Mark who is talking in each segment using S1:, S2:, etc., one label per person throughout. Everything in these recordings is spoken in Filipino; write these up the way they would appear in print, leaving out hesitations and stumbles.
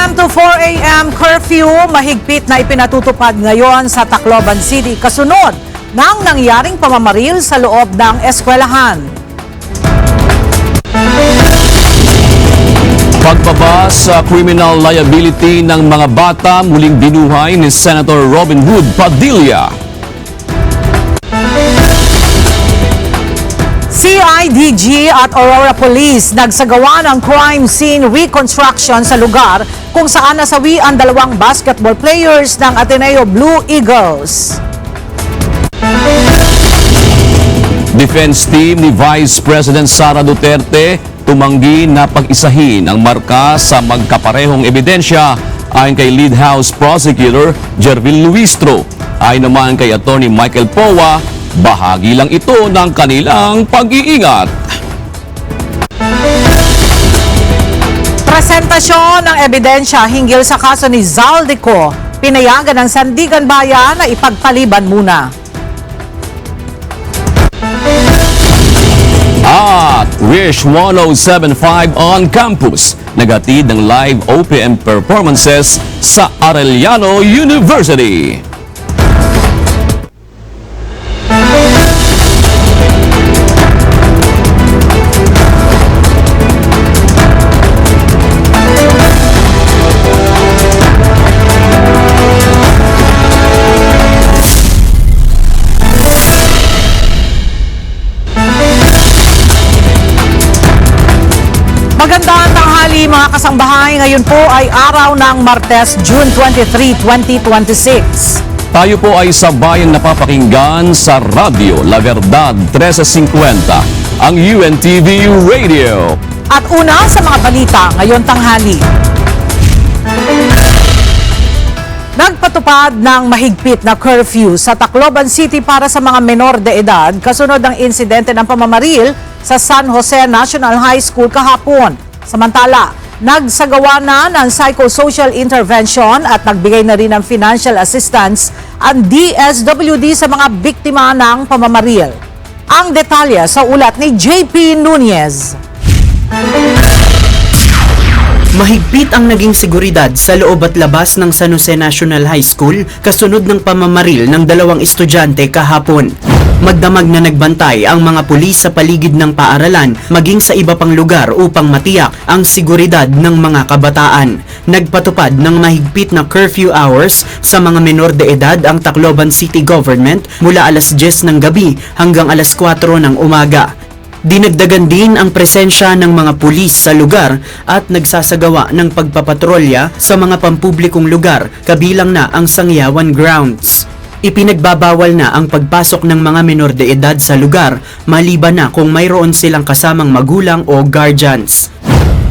S1: p.m. to 4 a.m. curfew mahigpit na ipinatutupad ngayon sa Tacloban City kasunod ng nangyaring pamamaril sa loob ng eskwelahan.
S2: Pagbaba sa criminal liability ng mga bata muling binuhay ni Senator Robin Hood Padilla.
S1: CIDG at Aurora Police nagsagawa ng crime scene reconstruction sa lugar kung saan nasawi ang dalawang basketball players ng Ateneo Blue Eagles.
S2: Defense team ni Vice President Sara Duterte tumanggi na pag-isahin ang marka sa magkaparehong ebidensya ayon kay Lead House Prosecutor Jervil Luistro. Ayon naman kay Attorney Michael Powa, bahagi lang ito ng kanilang pag-iingat.
S1: Presentasyon ng ebidensya hinggil sa kaso ni Zaldico, pinayagan ng Sandigan Bayan na ipagpaliban muna.
S2: At Wish 1075 on campus, naghatid ng live OPM performances sa Arellano University.
S1: Magandang tanghali mga kasangbahay. Ngayon po ay araw ng Martes, June 23, 2026.
S2: Tayo po ay sabayang napapakinggan sa Radyo La Verdad 1350, ang UNTV Radio.
S1: At una sa mga balita ngayon tanghali. Nagpatupad ng mahigpit na curfew sa Tacloban City para sa mga menor de edad kasunod ng insidente ng pamamaril sa San Jose National High School kahapon. Samantala, nagsagawa na ng psychosocial intervention at nagbigay na rin ng financial assistance ang DSWD sa mga biktima ng pamamaril. Ang detalye sa ulat ni JP Nunez.
S3: Mahigpit ang naging seguridad sa loob at labas ng San Jose National High School kasunod ng pamamaril ng dalawang estudyante kahapon. Magdamag na nagbantay ang mga pulis sa paligid ng paaralan maging sa iba pang lugar upang matiyak ang seguridad ng mga kabataan. Nagpatupad ng mahigpit na curfew hours sa mga menor de edad ang Tacloban City Government mula alas 10 ng gabi hanggang alas 4 ng umaga. Dinagdagan din ang presensya ng mga pulis sa lugar at nagsasagawa ng pagpapatrolya sa mga pampublikong lugar kabilang na ang Sangyawan Grounds. Ipinagbabawal na ang pagpasok ng mga menor de edad sa lugar maliban na kung mayroon silang kasamang magulang o guardians.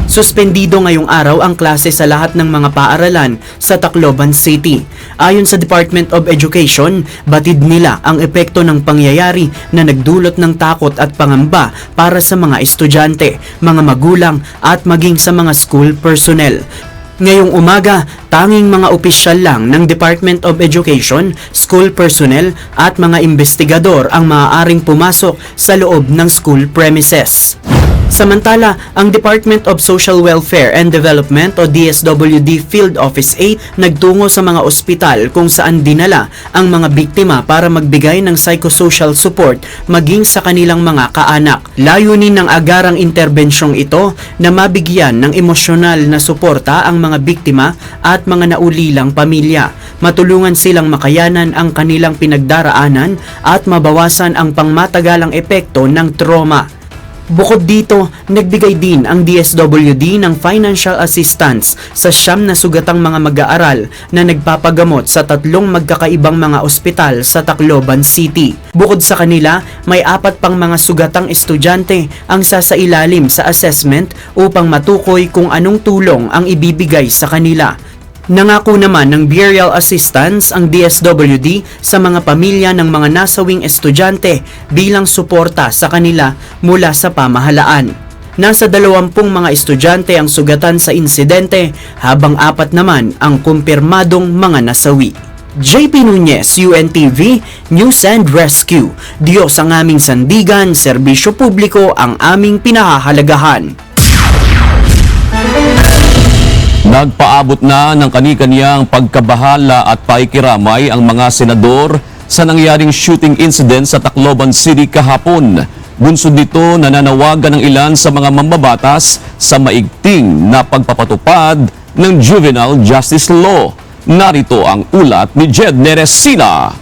S3: Suspendido ngayong araw ang klase sa lahat ng mga paaralan sa Tacloban City. Ayon sa Department of Education, batid nila ang epekto ng pangyayari na nagdulot ng takot at pangamba para sa mga estudyante, mga magulang at maging sa mga school personnel. Ngayong umaga, tanging mga opisyal lang ng Department of Education, school personnel at mga investigador ang maaaring pumasok sa loob ng school premises. Samantala, ang Department of Social Welfare and Development o DSWD Field Office 8 nagtungo sa mga ospital kung saan dinala ang mga biktima para magbigay ng psychosocial support maging sa kanilang mga kaanak. Layunin ng agarang interbensyong ito na mabigyan ng emosyonal na suporta ang mga biktima at mga naulilang pamilya. Matulungan silang makayanan ang kanilang pinagdaraanan at mabawasan ang pangmatagalang epekto ng trauma. Bukod dito, nagbigay din ang DSWD ng financial assistance sa 9 na sugatang mga mag-aaral na nagpapagamot sa 3 magkakaibang mga ospital sa Tacloban City. Bukod sa kanila, may 4 pang mga sugatang estudyante ang sasailalim sa assessment upang matukoy kung anong tulong ang ibibigay sa kanila. Nangako naman ng burial assistance ang DSWD sa mga pamilya ng mga nasawing estudyante bilang suporta sa kanila mula sa pamahalaan. Nasa 20 mga estudyante ang sugatan sa insidente habang 4 naman ang kumpirmadong mga nasawi. JP Nunez, UNTV, News and Rescue. Diyos ang aming sandigan, serbisyo publiko ang aming pinahahalagahan.
S2: Nagpaabot na ng kani-kaniyang pagkabahala at pakikiramay ang mga senador sa nangyaring shooting incident sa Tacloban City kahapon. Bunsod nito, nananawagan ng ilan sa mga mambabatas sa maigting na pagpapatupad ng juvenile justice law. Narito ang ulat ni Jed Neresina.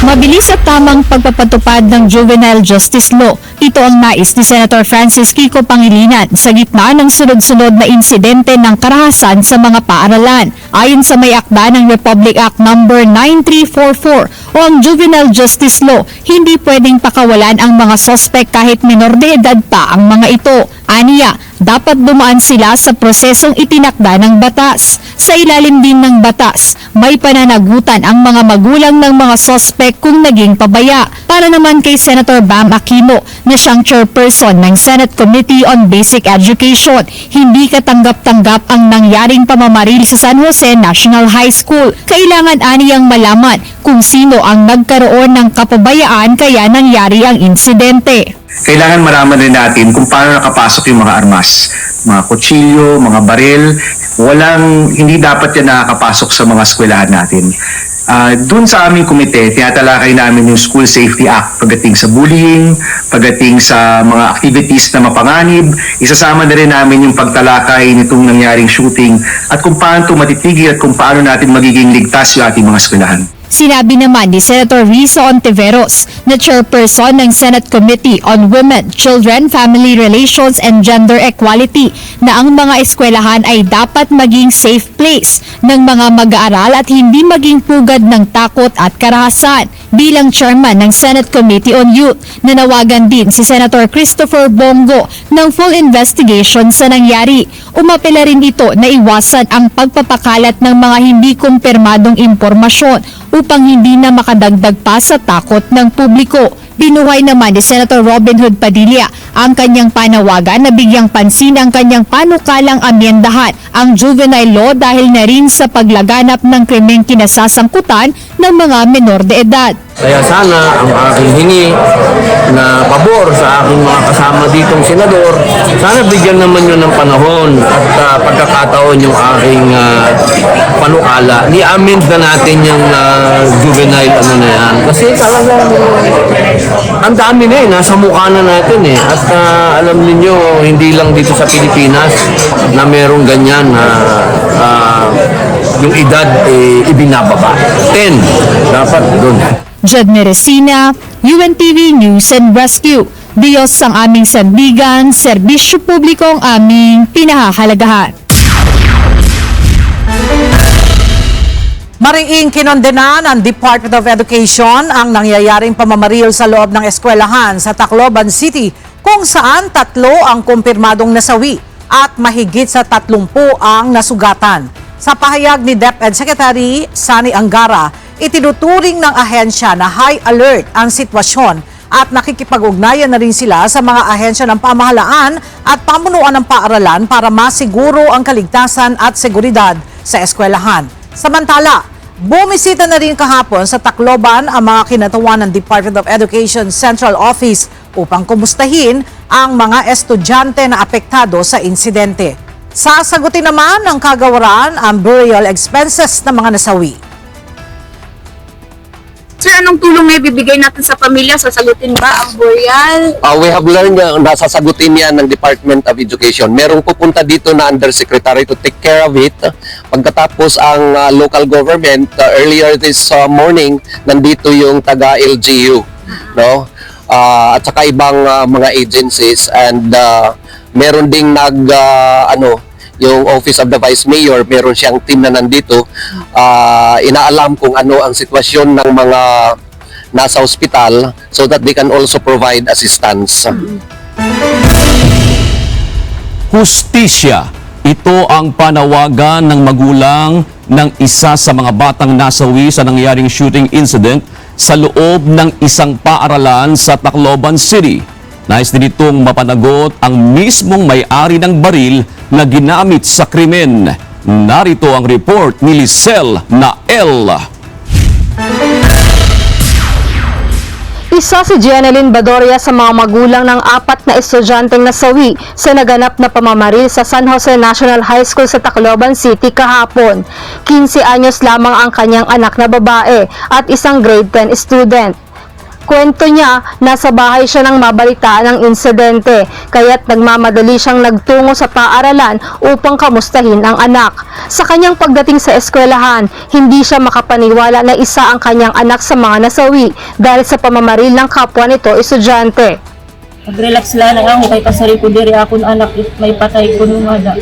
S4: Mabilis at tamang pagpapatupad ng juvenile justice law. Ito ang nais ni Senator Francis Kiko Pangilinan sa gitna ng sunod-sunod na insidente ng karahasan sa mga paaralan. Ayon sa may akda ng Republic Act No. 9344 o ang Juvenile Justice Law, hindi pwedeng pakawalan ang mga sospek kahit menor de edad pa ang mga ito. Aniya, dapat dumaan sila sa prosesong itinakda ng batas. Sa ilalim din ng batas, may pananagutan ang mga magulang ng mga sospek kung naging pabaya. Para naman kay Senator Bam Aquino na siyang chairperson ng Senate Committee on Basic Education, hindi katanggap-tanggap ang nangyaring pamamaril sa San Jose National High School. Kailangan aniyang malaman kung sino ang nagkaroon ng kapabayaan kaya nangyari ang insidente.
S5: Kailangan malaman rin natin kung paano nakapasok yung mga armas, mga kutsilyo, mga baril. Hindi dapat yan nakakapasok sa mga eskwelahan natin. Doon sa aming komite, tinatalakay namin yung School Safety Act pagdating sa bullying, pagdating sa mga activities na mapanganib. Isasama na rin namin yung pagtalakay nitong nangyaring shooting at kung paano ito matitigil at kung paano natin magiging ligtas yung ating mga eskwelahan.
S4: Sinabi naman ni Senator Risa Ontiveros na chairperson ng Senate Committee on Women, Children, Family Relations and Gender Equality na ang mga eskwelahan ay dapat maging safe place ng mga mag-aaral at hindi maging pugad ng takot at karahasan. Bilang chairman ng Senate Committee on Youth, nanawagan din si Senator Christopher Bongo ng full investigation sa nangyari. Umapela rin ito na iwasan ang pagpapakalat ng mga hindi kumpirmadong impormasyon upang hindi na makadagdag pa sa takot ng publiko. Binuhay naman ni Senator Robin Hood Padilla ang kanyang panawagan na bigyang pansin ang kanyang panukalang amyendahan ang juvenile law dahil na rin sa paglaganap ng krimeng kinasasangkutan ng mga menor de edad.
S6: Kaya sana ang aking hingi na pabor sa aking mga kasama ditong senador, sana bigyan naman yun ng panahon at pagkakataon yung aking panukala. Ni-amend na natin yung juvenile na yan. Kasi talagang ang dami na nasa mukha na natin At alam niyo hindi lang dito sa Pilipinas na merong ganyan na yung edad ibinababa. 10, dapat doon.
S4: Jed Neresina, UNTV News and Rescue. Diyos ang aming sandigan, serbisyo publiko ang aming pinahahalagahan.
S1: Mariing kinondena ng Department of Education ang nangyayaring pamamaril sa loob ng eskwelahan sa Tacloban City kung saan 3 ang kumpirmadong nasawi at mahigit sa 30 ang nasugatan. Sa pahayag ni DepEd Secretary Sani Angara, itinuturing ng ahensya na high alert ang sitwasyon at nakikipag-ugnayan na rin sila sa mga ahensya ng pamahalaan at pamunuan ng paaralan para masiguro ang kaligtasan at seguridad sa eskwelahan. Samantala, bumisita na rin kahapon sa Tacloban ang mga kinatawan ng Department of Education Central Office upang kumustahin ang mga estudyante na apektado sa insidente. Sasagutin naman ng kagawaran ang burial expenses ng mga nasawi.
S7: Sir, anong tulong na ibibigay natin sa pamilya? Sasagutin ba ang burial?
S8: We have learned na sasagutin yan ng Department of Education. Merong pupunta dito na undersecretary to take care of it. Pagkatapos ang local government, earlier this morning, nandito yung taga-LGU. No? At saka ibang mga agencies. And meron ding yung Office of the Vice Mayor, meron siyang team na nandito. Inaalam kung ano ang sitwasyon ng mga nasa ospital so that they can also provide assistance.
S2: Hustisya. Ito ang panawagan ng magulang ng isa sa mga batang nasawi sa nangyaring shooting incident sa loob ng isang paaralan sa Tacloban City. Nais din itong mapanagot ang mismong may-ari ng baril na ginamit sa krimen. Narito ang report ni Lisel Nael.
S9: Isa si Jeneline Badoria sa mga magulang ng 4 na estudyanteng nasawi sa naganap na pamamaril sa San Jose National High School sa Tacloban City kahapon. 15 anyos lamang ang kanyang anak na babae at isang grade 10 student. Kwento niya, nasa bahay siya nang mabalitaan ng insidente, kaya't nagmamadali siyang nagtungo sa paaralan upang kamustahin ang anak. Sa kanyang pagdating sa eskwelahan, hindi siya makapaniwala na isa ang kanyang anak sa mga nasawi dahil sa pamamaril ng kapwa nito estudyante.
S10: Mag-relax lang ako kay kasari ko diri akong anak may patay ko nung ada.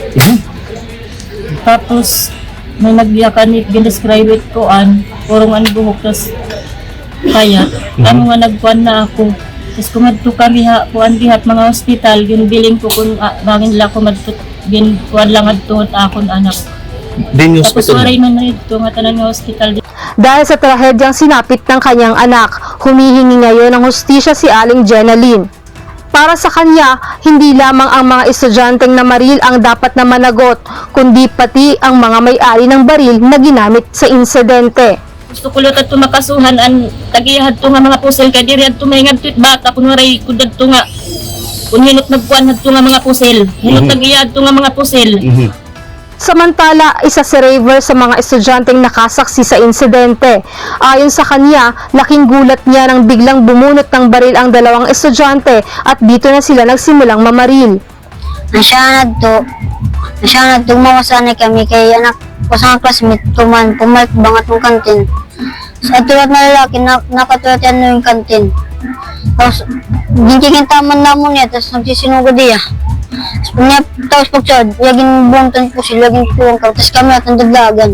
S10: Tapos may nagyakan ni ginascribe it ko purong buhok tas kaya ano nga nagkuan na ako. Tapos kumadto kami kuan dihat mga hospital ginbiling ko kung bangin la ko madto kuan lang adto akong anak.
S6: Din
S10: Tapos waray man na ito nga tanan nga hospital.
S9: Dahil sa trahedyang sinapit ng kanyang anak, humihingi ngayon ng hustisya si Aling Jeneline. Para sa kanya, hindi lamang ang mga estudyanteng namaril ang dapat na managot, kundi pati ang mga may-ari ng baril na ginamit sa insidente.
S10: Gusto ko lutat to makasuhan ang tagiyahad to nga mga pusel kay diri adto may ngadto bata kun waray kudad to nga kun hinot nagkuan hadto nga mga pusel hinot tagiyahad to nga mga pusel.
S9: Samantala, isa si Raver sa mga estudyanteng nakasaksi sa insidente. Ayon sa kanya, laking gulat niya nang biglang bumunot ng baril ang dalawang estudyante at dito na sila nagsimulang mamaril.
S11: Nasyanad to mawasanay kami kay anak ko sa classmate tuman pumayat bangat ng kantin. Sa tulat na lalaki nakatulat yan yung kantin. Tapos gintigin taman na mo niya tapos nagsisinugod niya. Tapos pagtsad, laging buwantan po sila, laging puwang ka, tapos kami natin daglagan.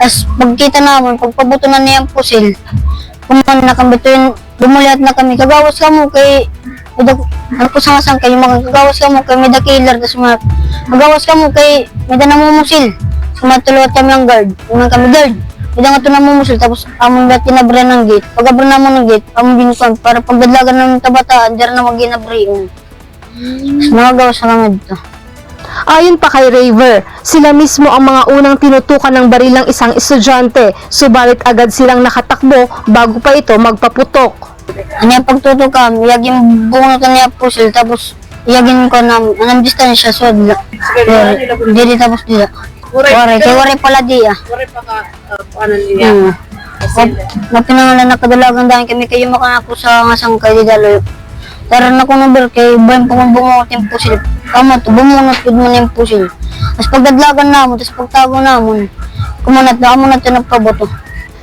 S11: Tapos pagkita namin, pagpabuto na niya ang pusil, kuman na kami ito yun, lumulat na kami, kagawas ka mo kay, ano po sa ngasang kayo, kagawas ka mo kay may dakilar, tapos magawas ka mo kay may namumusil. Sumatulot kami ang guard, kuman kami guard, may nga ito namumusil, tapos among lahat kinabra ng gate. Pag abra naman ng gate, among binukuan, para pagdadlagan ng tabataan, dyan na mag-inabri. Nagawa sa mga dito.
S9: Ayon pa kay Raver, sila mismo ang mga unang tinutukan ng baril ng isang estudyante, subalit agad silang nakatakbo bago pa ito magpaputok.
S11: Ano yung pagtutukam, iyagin bungutan niya pusil, tapos iyagin ko na anong distansya, so dili tapos dila. Wari pala diya.
S7: Wari pa ka, paanan niya.
S11: Napinangalan na kadalagang dahil kami kayo makanako sa ngasang kayo daloy. Tara na ko number kay bayan pa kung bumungot yung pusil. Kama to, bumungot ko mo na yung pusil. Tapos pagdadlagan namon, tapos pagtago namon, kumunat na amo natin nagpaboto.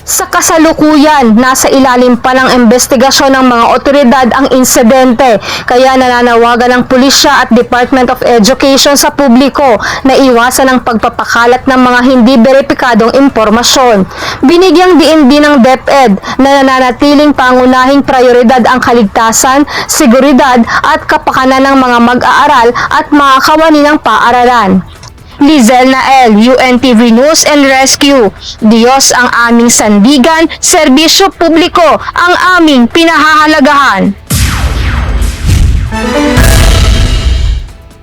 S9: Sa kasalukuyan, nasa ilalim pa ng investigasyon ng mga otoridad ang insidente, kaya nananawagan ng pulisya at Department of Education sa publiko na iwasan ang pagpapakalat ng mga hindi beripikadong impormasyon. Binigyang diin din ng DepEd na nananatiling pangunahing prioridad ang kaligtasan, seguridad at kapakanan ng mga mag-aaral at mga kawani ng paaralan. Lizel Nael, UNTV News and Rescue. Diyos ang aming sandigan, serbisyo publiko ang aming pinahahalagahan.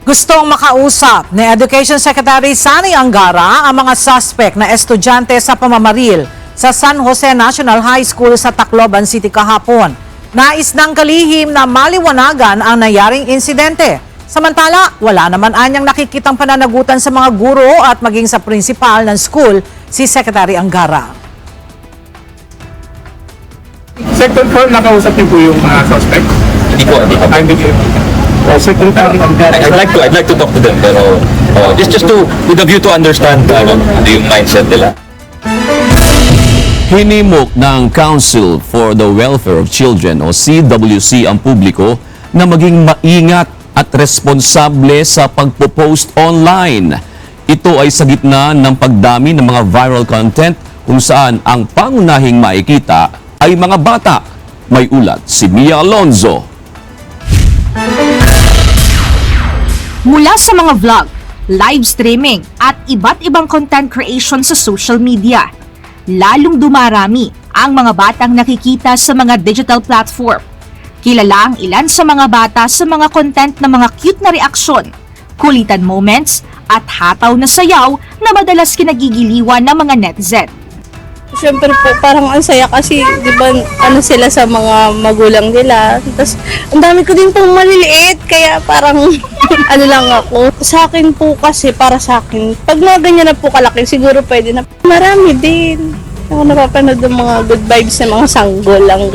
S1: Gustong makausap ni Education Secretary Sani Angara ang mga suspect na estudyante sa pamamaril sa San Jose National High School sa Tacloban City kahapon. Nais ng kalihim na maliwanagan ang nangyaring insidente. Samantala, wala naman anyang nakikitang pananagutan sa mga guro at maging sa principal ng school, si Secretary Angara.
S12: Second floor, nakausap niyo po yung suspect?
S6: Hindi ko.
S12: Secretary Angara.
S6: I'd like to talk to them, pero just to with a view to understand yung mindset nila.
S2: Hinimok ng Council for the Welfare of Children o CWC ang publiko na maging maingat at responsable sa pagpo-post online. Ito ay sa gitna ng pagdami ng mga viral content kung saan ang pangunahing makikita ay mga bata. May ulat si Mia Alonzo.
S4: Mula sa mga vlog, live streaming at iba't ibang content creation sa social media, lalong dumarami ang mga batang nakikita sa mga digital platform. Kilala ang ilan sa mga bata sa mga content na mga cute na reaksyon, kulitan moments at hataw na sayaw na madalas kinagigiliwan ng mga netizen.
S7: Siyempre po, parang ang saya kasi, di ba, ano sila sa mga magulang nila. Tapos, ang dami ko din pong maliliit, kaya parang, ano lang ako. Sa akin po kasi, para sa akin, pag mga ganyan na po kalaki, siguro pwede na. Marami din. Ako napapanood ng mga good vibes sa mga sanggol lang.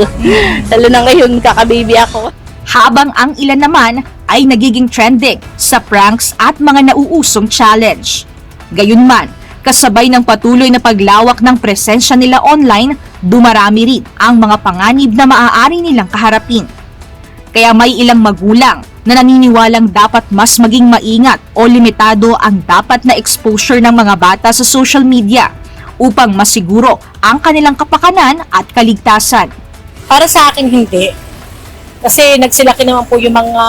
S7: Lalo na ngayon, kakababy ako.
S4: Habang ang ilan naman ay nagiging trending sa pranks at mga nauusong challenge. Gayunman, kasabay ng patuloy na paglawak ng presensya nila online, dumarami rin ang mga panganib na maaari nilang kaharapin. Kaya may ilang magulang na naniniwalang dapat mas maging maingat o limitado ang dapat na exposure ng mga bata sa social media upang masiguro ang kanilang kapakanan at kaligtasan.
S13: Para sa akin, hindi. Kasi nagsilaki naman po yung mga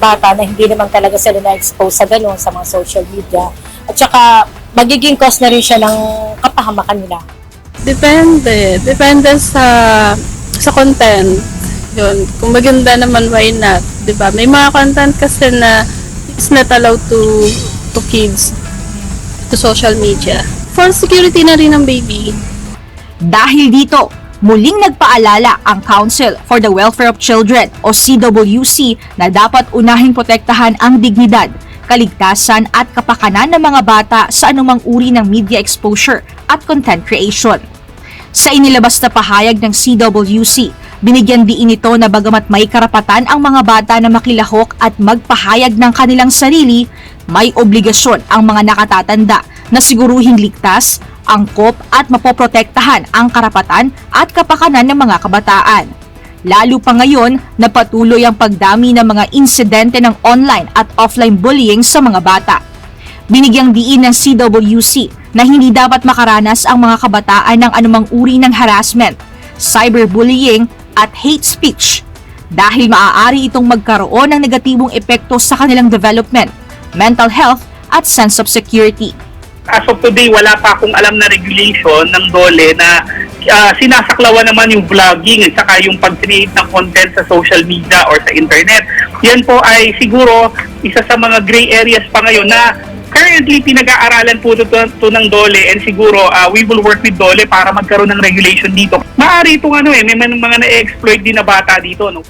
S13: bata na hindi naman talaga sila na-expose sa ganun sa mga social media. At saka, magiging cause na rin siya ng kapahamakan nila.
S7: Depende. Depende sa content. Yun. Kung maganda naman, why not? Diba? May mga content kasi na it's not allowed to kids, to social media. For security na rin ng baby.
S4: Dahil dito, muling nagpaalala ang Council for the Welfare of Children o CWC na dapat unahing protektahan ang dignidad, kaligtasan at kapakanan ng mga bata sa anumang uri ng media exposure at content creation. Sa inilabas na pahayag ng CWC, binigyan diin ito na bagamat may karapatan ang mga bata na makilahok at magpahayag ng kanilang sarili, may obligasyon ang mga nakatatanda na siguruhing ligtas, angkop at mapoprotektahan ang karapatan at kapakanan ng mga kabataan. Lalo pa ngayon na patuloy ang pagdami ng mga insidente ng online at offline bullying sa mga bata. Binigyang diin ng CWC na hindi dapat makaranas ang mga kabataan ng anumang uri ng harassment, cyberbullying at hate speech dahil maaari itong magkaroon ng negatibong epekto sa kanilang development, mental health at sense of security.
S12: As of today, wala pa akong alam na regulation ng DOLE na sinasaklawan naman yung vlogging at saka yung pag-create ng content sa social media or sa internet. Yan po ay siguro isa sa mga gray areas pa ngayon na currently pinag-aaralan po ito ng DOLE and siguro we will work with DOLE para magkaroon ng regulation dito. Maaari itong may mga na-exploit din na bata dito. No?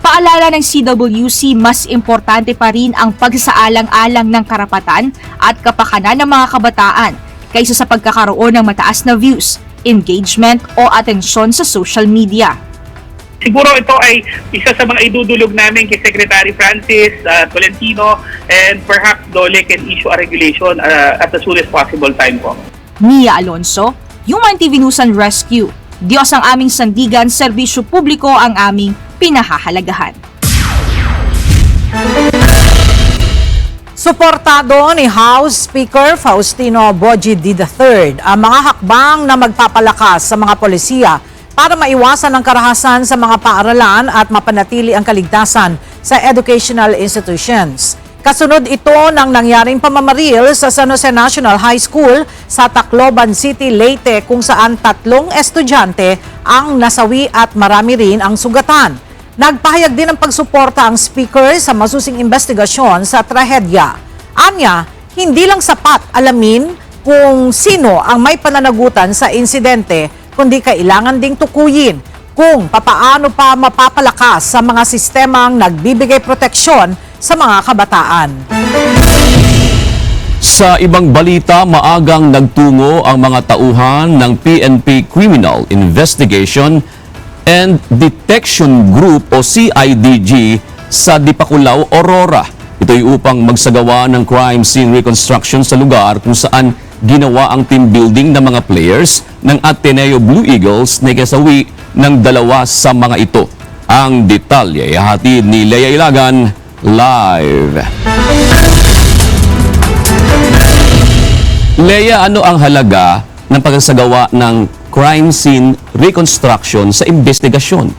S4: Paalala ng CWC, mas importante pa rin ang pagsasaalang-alang ng karapatan at kapakanan ng mga kabataan kaysa sa pagkakaroon ng mataas na views, engagement o atensyon sa social media.
S12: Siguro ito ay isa sa mga idudulog namin kay Secretary Francis Tolentino and perhaps DOLE can issue a regulation at the soonest possible time po.
S4: Mia Alonso, Human TV News and Rescue. Diyos ang aming sandigan, serbisyo publiko ang aming pinahahalagahan.
S1: Suportado ni House Speaker Faustino Boji III ang mga hakbang na magpapalakas sa mga polisiya para maiwasan ang karahasan sa mga paaralan at mapanatili ang kaligtasan sa educational institutions. Kasunod ito ng nangyaring pamamaril sa San Jose National High School sa Tacloban City, Leyte kung saan 3 estudyante ang nasawi at marami rin ang sugatan. Nagpahayag din ng pagsuporta ang speaker sa masusing investigasyon sa trahedya. Anya, hindi lang sapat alamin kung sino ang may pananagutan sa insidente, kundi kailangan ding tukuyin kung papaano pa mapapalakas sa mga sistemang nagbibigay proteksyon sa mga kabataan.
S2: Sa ibang balita, maagang nagtungo ang mga tauhan ng PNP Criminal Investigation and Detection Group o CIDG sa Dipakulaw, Aurora. Ito'y upang magsagawa ng crime scene reconstruction sa lugar kung saan ginawa ang team building ng mga players ng Ateneo Blue Eagles na ikasawi ng 2 sa mga ito. Ang detalye ay hatid ni Lea Ilagan live. Lea, ano ang halaga ng pagsasagawa ng crime scene reconstruction sa investigasyon?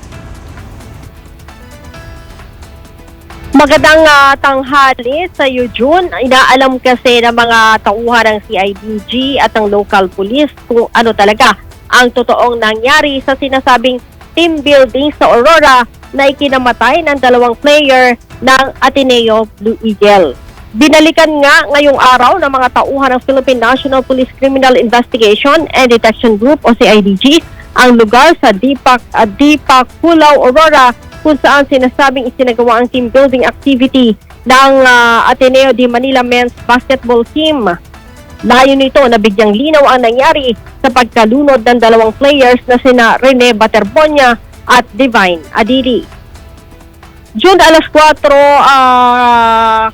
S14: Magandang tanghali sa iyo, June. Inaalam kasi ng mga tauhan ng CIDG at ng local police kung ano talaga ang totoong nangyari sa sinasabing team building sa Aurora na ikinamatay ng 2 player ng Ateneo Blue Eagle. Binalikan nga ngayong araw ng mga tauhan ng Philippine National Police Criminal Investigation and Detection Group o CIDG ang lugar sa Deepak Kulao, Aurora kung saan sinasabing isinagawa ang team building activity ng Ateneo de Manila Men's Basketball Team. Layo nito na bigyang linaw ang nangyari sa pagkalunod ng dalawang players na sina Rene Baterbonia at Divine Adili. June alas 4:30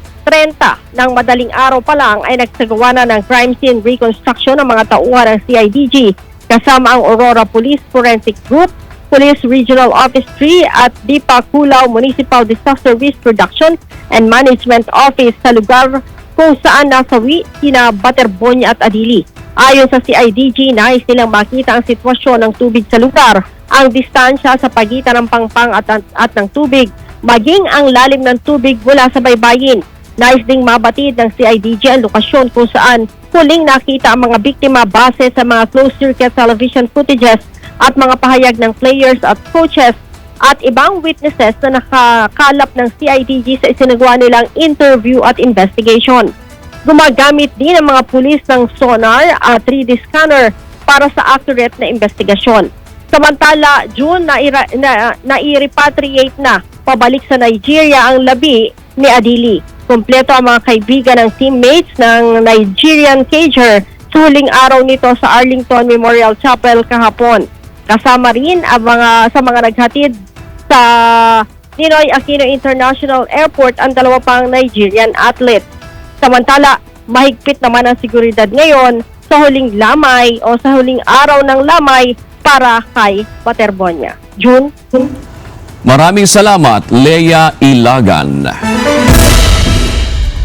S14: ng madaling araw pa lang ay nagsagawa na ng crime scene reconstruction ng mga tauhan ng CIDG kasama ang Aurora Police Forensic Group, Police Regional Office 3 at Deepak Kulao Municipal Disaster Risk Reduction and Management Office sa lugar kung saan nasawi sina Baterbonia at Adili. Ayon sa CIDG, nais nilang makita ang sitwasyon ng tubig sa lugar, ang distansya sa pagitan ng pangpang at ng tubig, maging ang lalim ng tubig mula sa baybayin. Nais ding mabatid ng CIDG ang lokasyon kung saan huling nakita ang mga biktima base sa mga closed-circuit television footages at mga pahayag ng players at coaches at ibang witnesses na nakakalap ng CIDG sa isinagawa nilang interview at investigation. Gumagamit din ang mga pulis ng sonar at 3D scanner para sa accurate na investigasyon. Samantala, June na-repatriate na pabalik sa Nigeria ang labi ni Adili. Kompleto ang mga kaibigan ng teammates ng Nigerian Cager sa huling araw nito sa Arlington Memorial Chapel kahapon. Kasama rin ang mga naghatid sa Ninoy Aquino International Airport ang dalawa pang Nigerian athletes. Samantala, mahigpit naman ang seguridad ngayon sa huling lamay o sa huling araw ng lamay para kay Baterbonia. June?
S2: Maraming salamat, Leia Ilagan.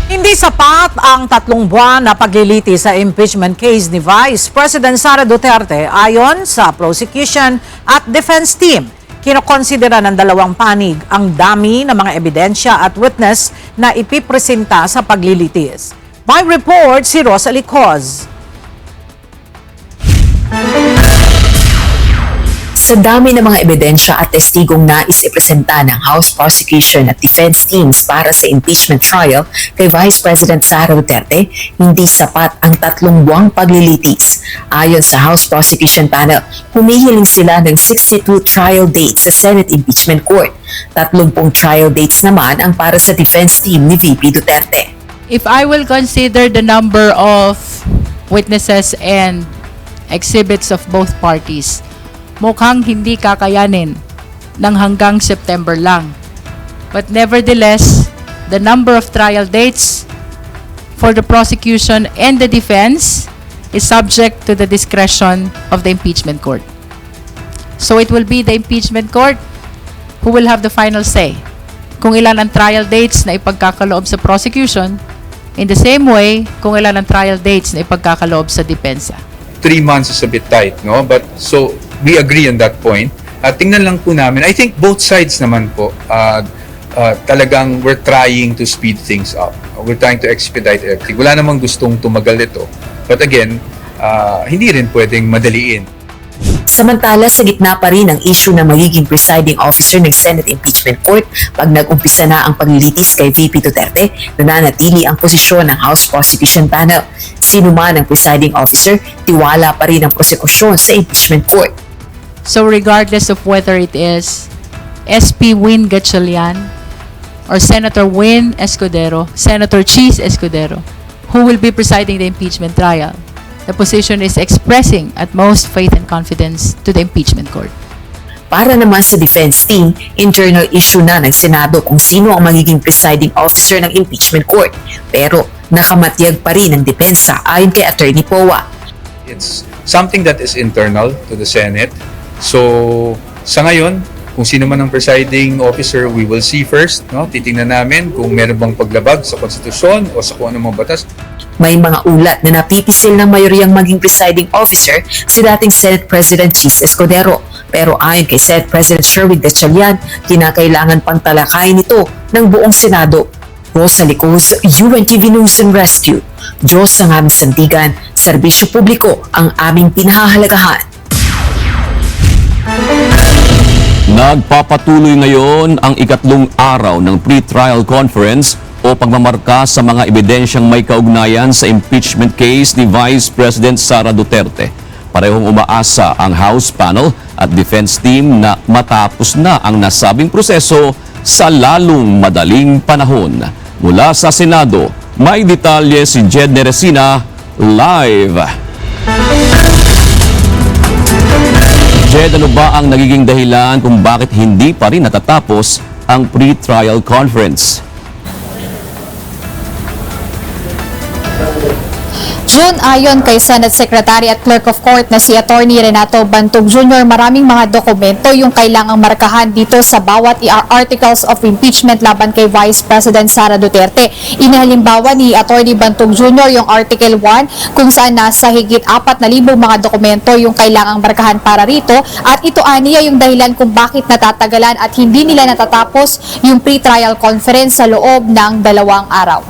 S1: Hindi sapat ang 3 buwan na pagliliti sa impeachment case ni Vice President Sara Duterte ayon sa prosecution at defense team. Kinokonsidera ng dalawang panig ang dami ng mga ebidensya at witness na ipipresenta sa paglilitis. May report si Rosalie Coz.
S15: Sa dami ng mga ebidensya at testigong nais ipresenta ng House Prosecution at Defense Teams para sa impeachment trial kay Vice President Sara Duterte, hindi sapat ang 3 buwang paglilitis. Ayon sa House Prosecution Panel, humihiling sila ng 62 trial dates sa Senate Impeachment Court. 30 trial dates naman ang para sa defense team ni VP Duterte.
S16: If I will consider the number of witnesses and exhibits of both parties, mukhang hindi kakayanin ng hanggang September lang. But nevertheless, the number of trial dates for the prosecution and the defense is subject to the discretion of the impeachment court. So it will be the impeachment court who will have the final say kung ilan ang trial dates na ipagkakaloob sa prosecution, in the same way kung ilan ang trial dates na ipagkakaloob sa depensa.
S17: 3 months is a bit tight, no? But so we agree on that point. Tingnan lang po namin. I think both sides naman po talagang we're trying to speed things up. We're trying to expedite everything. Wala namang gustong tumagal ito. But again, hindi rin pwedeng madaliin.
S15: Samantala, sa gitna pa rin ang issue ng magiging presiding officer ng Senate Impeachment Court pag nag-umpisa na ang paglilitis kay VP Duterte, nananatili ang posisyon ng House Prosecution Panel. Sino man ang presiding officer, tiwala pa rin ang prosekusyon sa impeachment court.
S16: So regardless of whether it is SP Win Gatchalian or Senator Win Escudero, Senator Cheese Escudero, who will be presiding the impeachment trial, the position is expressing utmost faith and confidence to the impeachment court.
S15: Para naman sa defense team, internal issue na ng Senado kung sino ang magiging presiding officer ng impeachment court. Pero nakamatiyag pa rin ang depensa ayon kay Attorney Poa.
S17: It's something that is internal to the Senate. So sa ngayon, kung sino man ang presiding officer, we will see first. No? Titingnan namin kung meron bang paglabag sa konstitusyon o sa kung anong mga batas.
S15: May mga ulat na napipisil ng mayoryang maging presiding officer si dating Senate President Cheese Escudero. Pero ayon kay Senate President Sherwin Gatchalian, kinakailangan pang talakayin ito ng buong Senado. Rosalie Coz, UNTV News and Rescue. Diyos ang aming sandigan, serbisyo publiko ang aming pinahahalagahan.
S2: Nagpapatuloy ngayon ang ikatlong araw ng pre-trial conference o o pagmamarka sa mga ebidensyang may kaugnayan sa impeachment case ni Vice President Sara Duterte. Parehong umaasa ang House panel at defense team na matapos na ang nasabing proseso sa lalong madaling panahon. Mula sa Senado, may detalye si Jed Neresina live. Jed, ano ba ang nagiging dahilan kung bakit hindi pa rin natatapos ang pre-trial conference?
S4: June, ayon kay Senate Secretary at Clerk of Court na si Attorney Renato Bantog Jr., maraming mga dokumento yung kailangang markahan dito sa bawat articles of impeachment laban kay Vice President Sara Duterte. Inahalimbawa ni Attorney Bantog Jr. yung Article 1 kung saan nasa higit 4,000 mga dokumento yung kailangang markahan para rito, at ito aniya yung dahilan kung bakit natatagalan at hindi nila natatapos yung pre-trial conference sa loob ng 2 araw.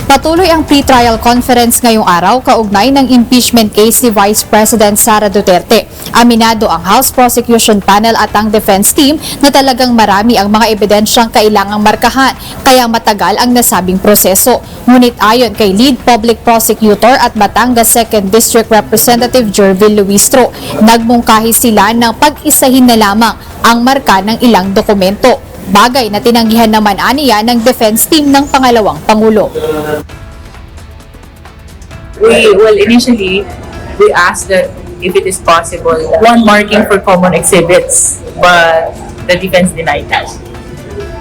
S4: Patuloy ang pre-trial conference ngayong araw kaugnay ng impeachment case ni Vice President Sara Duterte. Aminado ang House Prosecution Panel at ang defense team na talagang marami ang mga ebidensyang kailangang markahan, kaya matagal ang nasabing proseso. Ngunit ayon kay Lead Public Prosecutor at Batangas 2nd District Representative Jervil Luistro, nagmungkahi sila ng pag-isahin na lamang ang marka ng ilang dokumento. Bagay na tinanggihan naman aniya ng defense team ng pangalawang Pangulo.
S18: Initially, we asked that if it is possible, one marking for common exhibits, but the defense denied that.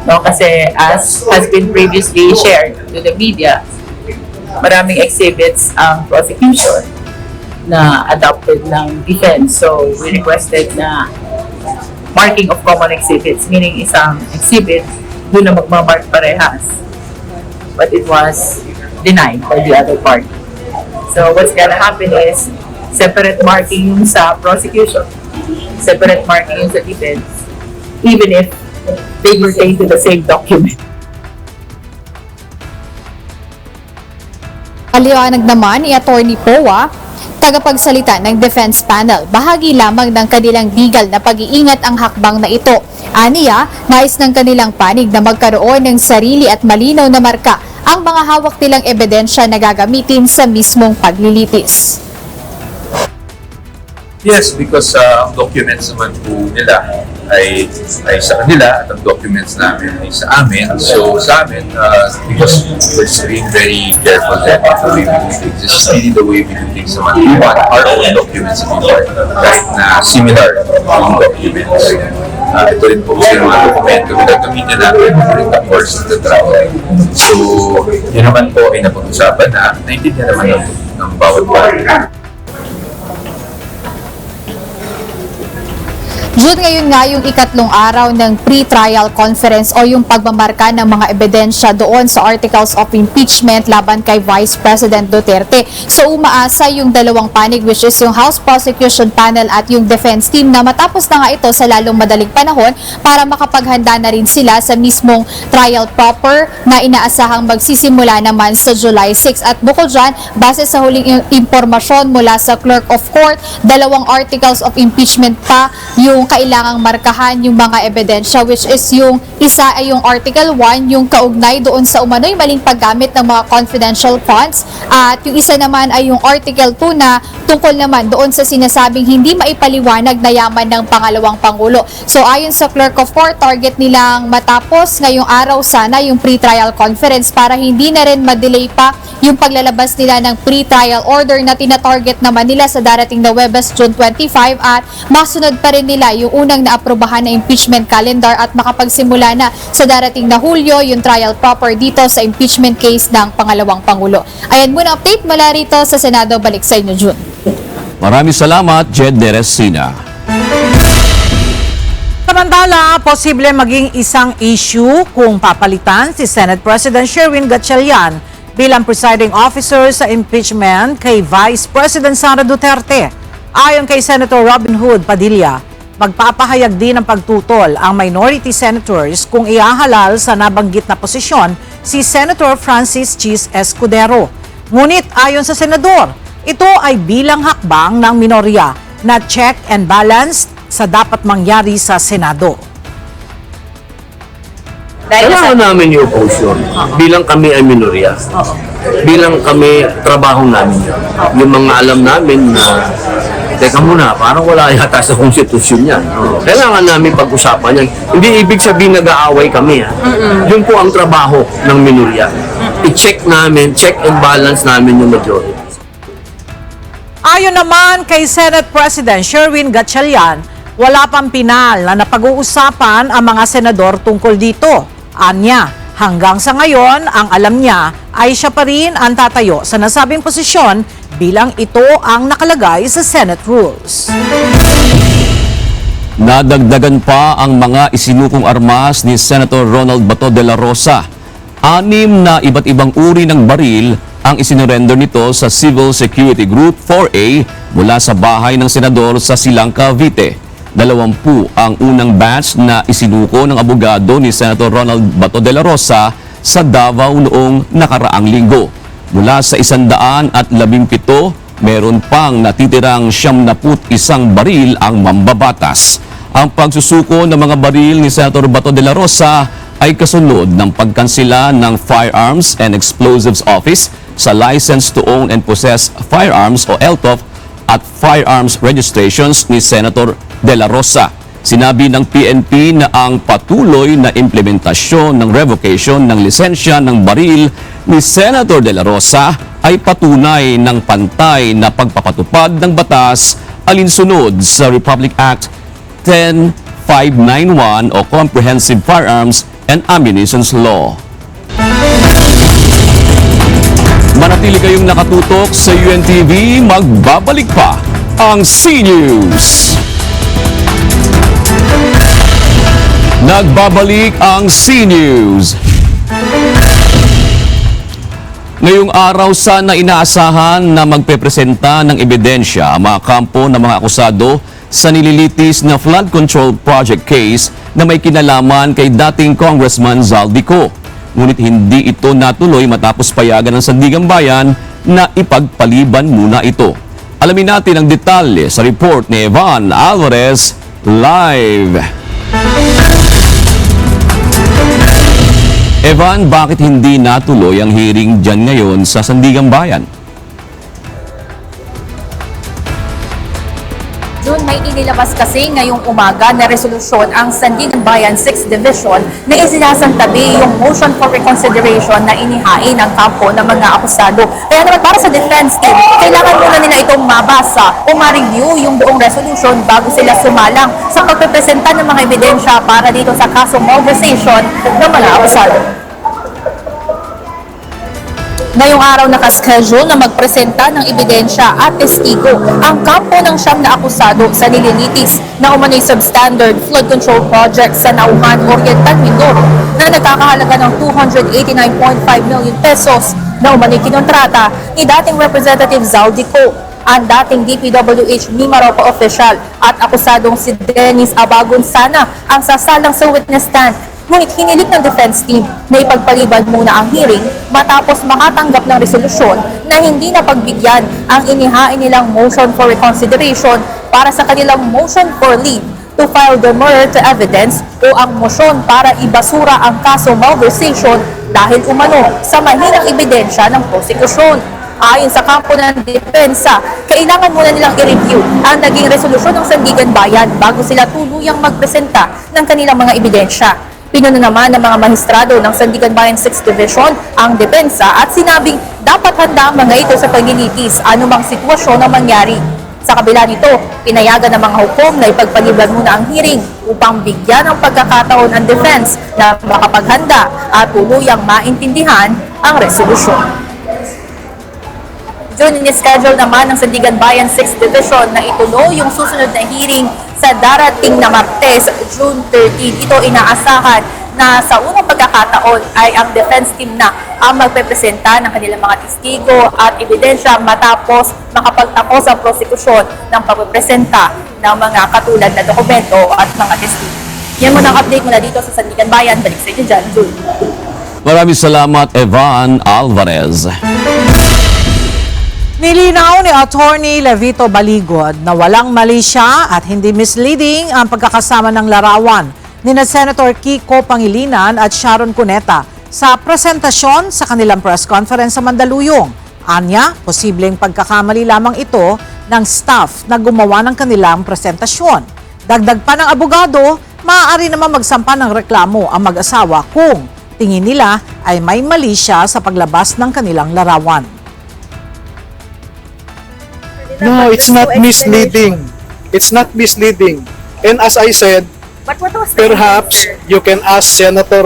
S18: No, kasi as has been previously shared to the media, maraming exhibits ang prosecution na adopted ng defense. So, we requested na marking of common exhibits, meaning isang exhibit, doon na magmamark parehas. But it was denied by the other party. So what's gonna happen is, separate marking yung sa prosecution, separate marking yung sa defense, even if they pertain to the same document.
S4: Paliwanag naman ni Attorney Poa, tagapagsalita ng defense panel, bahagi lamang ng kanilang legal na pag-iingat ang hakbang na ito. Aniya, nais ng kanilang panig na magkaroon ng sarili at malinaw na marka ang mga hawak nilang ebidensya na gagamitin sa mismong paglilitis.
S17: Yes, because ang documents naman po nila ay sa kanila at ang documents namin ay sa amin. So sa amin, because we're being very careful that the way we do things, this is really the way we do things naman. We want our own documents to be part, right, na similar yung documents. Ito rin po yung mga dokumento na gagamitin natin during the course of the trial. So yun naman po ay napag-usapan na naintindihan naman ng bawat party.
S4: June, ngayon nga yung ikatlong araw ng pre-trial conference o yung pagmamarka ng mga ebidensya doon sa articles of impeachment laban kay Vice President Duterte. So umaasa yung dalawang panig, which is yung House Prosecution Panel at yung defense team, na matapos na nga ito sa lalong madaling panahon para makapaghanda na rin sila sa mismong trial proper na inaasahang magsisimula naman sa July 6. At bukod dyan, base sa huling impormasyon mula sa Clerk of Court, 2 articles of impeachment pa yung kailangang markahan yung mga ebidensya, which is yung isa ay yung Article 1, yung kaugnay doon sa umano'y maling paggamit ng mga confidential funds, at yung isa naman ay yung Article 2 na tungkol naman doon sa sinasabing hindi maipaliwanag na yaman ng pangalawang Pangulo. So ayon sa Clerk of Court, target nilang matapos ngayong araw sana yung pre-trial conference para hindi na rin madelay pa yung paglalabas nila ng pre-trial order na tinatarget naman nila sa darating na Huwebes, June 25, at masunod pa rin nila yung unang naaprubahan na impeachment calendar at makapagsimula na sa darating na Hulyo yung trial proper dito sa impeachment case ng pangalawang Pangulo. Ayan muna update mula rito sa Senado. Balik sa inyo, June.
S2: Maraming salamat, Jed Neresina.
S1: Samantala, posible maging isang issue kung papalitan si Senate President Sherwin Gatchalian bilang presiding officer sa impeachment kay Vice President Sara Duterte. Ayon kay Senator Robin Hood Padilla, magpapahayag din ng pagtutol ang minority senators kung iahalal sa nabanggit na posisyon si Senator Francis Chis Escudero. Ngunit ayon sa senador, ito ay bilang hakbang ng minorya na check and balance sa dapat mangyari sa Senado.
S6: Kailangan namin yung oppose yun. Bilang kami ay minorya. Bilang kami, trabaho namin yun. Yung mga alam namin na, teka muna, parang wala yata sa konstitusyon yan. Kailangan namin pag-usapan yan. Hindi ibig sabihin nag-aaway kami. Yun po ang trabaho ng minorya. I-check namin, check and balance namin yung majority.
S1: Ayon naman kay Senate President Sherwin Gatchalian, wala pang pinal na napag-uusapan ang mga senador tungkol dito. Anya, hanggang sa ngayon, ang alam niya ay siya pa rin ang tatayo sa nasabing posisyon bilang ito ang nakalagay sa Senate Rules.
S2: Nadagdagan pa ang mga isinukong armas ni Senator Ronald Bato de la Rosa. 6 na iba't ibang uri ng baril ang isinorender nito sa Civil Security Group 4A mula sa bahay ng senador sa Silang, Cavite. 20 ang unang batch na isinuko ng abogado ni Senator Ronald Bato de la Rosa sa Davao noong nakaraang linggo. Mula sa 117, meron pang natitirang 71 baril ang mambabatas. Ang pagsusuko ng mga baril ni Senator Bato de la Rosa ay kasunod ng pagkansela ng Firearms and Explosives Office sa License to Own and Possess Firearms o LTOF at Firearms Registrations ni Senator de la Rosa. Sinabi ng PNP na ang patuloy na implementasyon ng revocation ng lisensya ng baril ni Senator de la Rosa ay patunay ng pantay na pagpapatupad ng batas alinsunod sa Republic Act 10591 o Comprehensive Firearms and Ammunition Law. Manatili kayong nakatutok sa UNTV, magbabalik pa ang C-News. Nagbabalik ang C-News. Ngayong araw sana inaasahan na magpepresenta ng ebidensya ang mga kampo ng mga akusado sa nililitis na flood control project case na may kinalaman kay dating Congressman Zaldico. Ngunit hindi ito natuloy matapos payagan ng Sandigan Bayan na ipagpaliban muna ito. Alamin natin ang detalye sa report ni Evan Alvarez live. Evan, bakit hindi natuloy ang hearing dyan ngayon sa Sandigan Bayan?
S19: June, may inilabas kasi ngayong umaga na resolusyon ang Sandigan Bayan 6th Division na isinasantabi yung motion for reconsideration na inihain ang kampo ng mga akusado. Kaya naman para sa defense team, kailangan muna nila itong mabasa o ma-review yung buong resolution bago sila sumalang sa pagpepresenta ng mga ebidensya para dito sa kaso malversation ng mga akusado. Ngayong araw nakaschedule na magpresenta ng ebidensya at testigo ang kampo ng 9 na akusado sa nililitis na umano'y substandard flood control project sa Nauhan, Oriental Mindoro na nagkakahalaga ng 289.5 million pesos na umano'y kinontrata ni dating Representative Zaldico, ang dating DPWH Mimaropa official at akusadong si Dennis Abagon-Sana ang sasalang sa witness stand. Ngunit hiniling ng defense team na ipagpaliban muna ang hearing matapos makatanggap ng resolusyon na hindi napagbigyan ang inihain nilang motion for reconsideration para sa kanilang motion for leave to file demurrer to evidence o ang motion para ibasura ang kaso malversation dahil umano sa mahinang ebidensya ng prosekusyon. Ayon sa kampo ng depensa, kailangan muna nilang i-review ang naging resolusyon ng Sandigan Bayan bago sila tuluyang magpresenta ng kanilang mga ebidensya. Pinuno naman ng mga mahistrado ng Sandigan Bayan 6th Division ang depensa at sinabing dapat handa ang mga ito sa paglilitis anumang sitwasyon na mangyari. Sa kabila nito, pinayagan ng mga hukom na ipagpaliban muna ang hearing upang bigyan ng pagkakataon ang defense na makapaghanda at tuluyang maintindihan ang resolusyon. June, in-schedule naman ng Sandigan Bayan 6th Division na ituloy yung susunod na hearing sa darating na Martes, June 13. Ito inaasahan na sa unang pagkakataon ay ang defense team na ang magpepresenta ng kanilang mga testigo at ebidensya matapos makapagtapos ang prosekusyon ng pagpepresenta ng mga katulad na dokumento at mga testigo. Yan muna ang update mula dito sa Sandigan Bayan. Balik sa inyo dyan, June.
S2: Maraming salamat, Evan Alvarez.
S1: Nilinaw ni Attorney Levito Baligod na walang mali siya at hindi misleading ang pagkakasama ng larawan nina Senator Kiko Pangilinan at Sharon Cuneta sa presentasyon sa kanilang press conference sa Mandaluyong. Anya, posibleng pagkakamali lamang ito ng staff na gumawa ng kanilang presentasyon. Dagdag pa ng abogado, maaari naman magsampa ng reklamo ang mag-asawa kung tingin nila ay may mali siya sa paglabas ng kanilang larawan.
S20: No, it's not misleading. It's not misleading. And as I said, perhaps you can ask Senator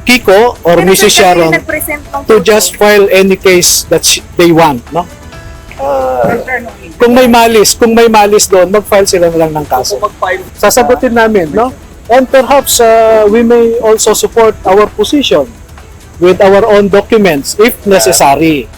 S20: Kiko or Mrs. Sharon to just file any case that they want, no? Kung may malis doon, mag-file sila na lang ng kaso. Sasagutin namin, no? And perhaps we may also support our position with our own documents if necessary.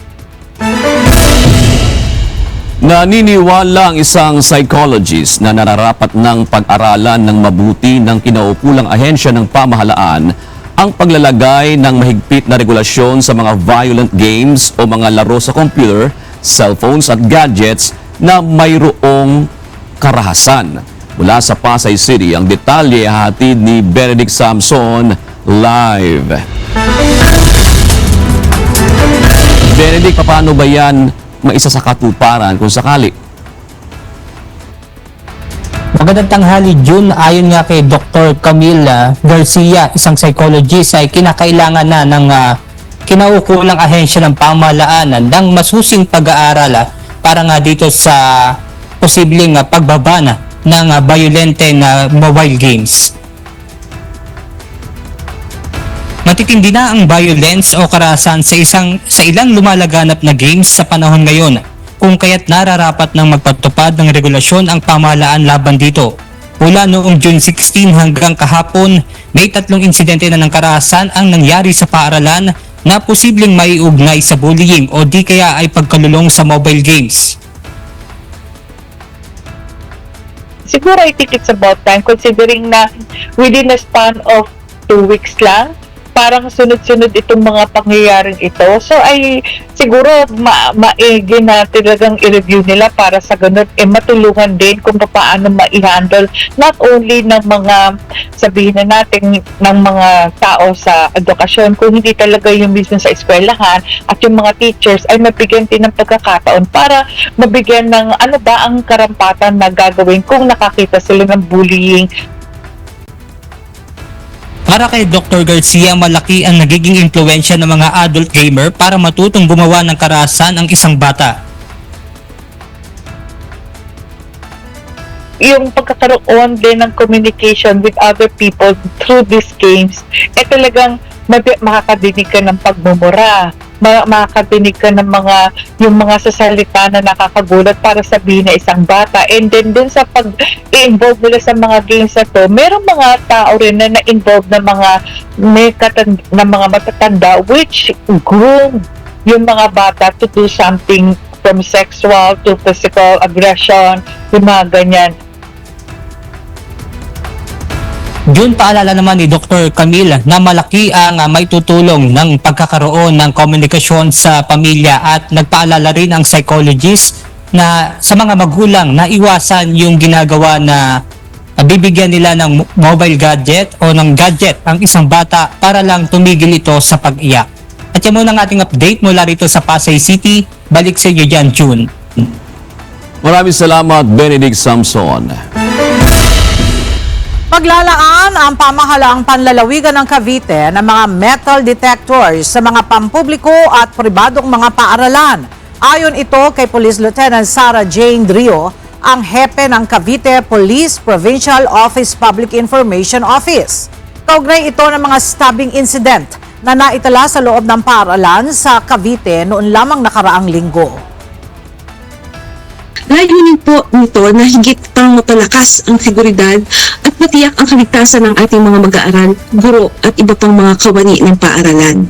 S2: Naniniwala ang isang psychologist na nararapat ng pag-aralan ng mabuti ng kinaukulang ahensya ng pamahalaan ang paglalagay ng mahigpit na regulasyon sa mga violent games o mga laro sa computer, cellphones at gadgets na mayroong karahasan. Mula sa Pasay City, ang detalye hatid ni Benedict Samson live. Benedict, paano ba yan maisa sa katuparan kung sakali?
S21: Magandang tanghali, June. Ayon nga kay Dr. Camila Garcia, isang psychologist, ay kinakailangan na ng kinaukulang ahensya ng pamahalaan ng masusing pag-aaral para nga dito sa posibleng pagbaba ng violente na mobile games. Matitindi na ang violence o karahasan sa ilang lumalaganap na games sa panahon ngayon, kung kaya't nararapat ng magpatupad ng regulasyon ang pamahalaan laban dito. Mula noong June 16 hanggang kahapon, may 3 insidente na ng karahasan ang nangyari sa paaralan na posibleng maiugnay sa bullying o di kaya ay pagkalulong sa mobile games.
S22: Siguro I think it's about time, considering na within a span of 2 weeks lang, parang sunod-sunod itong mga pangyayaring ito. So ay siguro maigi na talagang i-review nila para sa ganun matulungan din kung paano ma-handle not only ng mga, sabihin na natin, ng mga tao sa edukasyon, kung hindi talaga yung mismo sa eskwelahan at yung mga teachers ay mabigyan din ng pagkakataon para mabigyan ng ano ba ang karampatan na gagawin kung nakakita sila ng bullying.
S21: Para kay Dr. Garcia, malaki ang nagiging impluwensya ng mga adult gamer para matutong gumawa ng karahasan ang isang bata.
S22: Yung pagkakaroon din ng communication with other people through these games, talagang makakadinig ka ng pagmumura, makakadinig ka ng yung mga sasalita na nakakagulat para sabihin na isang bata. And then dun sa pag-involve nila sa mga games na to, merong mga tao rin na na-involve na mga matatanda which groom yung mga bata to do something from sexual to physical aggression, yung mga ganyan.
S21: June, paalala naman ni Dr. Camille na malaki ang may tutulong ng pagkakaroon ng komunikasyon sa pamilya at nagpaalala rin ang psychologist na sa mga magulang na iwasan yung ginagawa na bibigyan nila ng mobile gadget o ng gadget ang isang bata para lang tumigil ito sa pag-iyak. At yan muna ang ating update mula rito sa Pasay City. Balik sa iyo dyan, June.
S2: Maraming salamat, Benedict Samson.
S1: Paglalaan ang pamahalaang panlalawigan ng Cavite ng mga metal detectors sa mga pampubliko at pribadong mga paaralan. Ayon ito kay Police Lieutenant Sarah Jane Drio, ang hepe ng Cavite Police Provincial Office Public Information Office. Kaugnay ito ng mga stabbing incident na naitala sa loob ng paaralan sa Cavite noon lamang nakaraang linggo.
S23: Layunin po nito na higit pang mapalakas ang seguridad at matiyak ang kaligtasan ng ating mga mag-aaral, guro at iba pang mga kawani ng paaralan.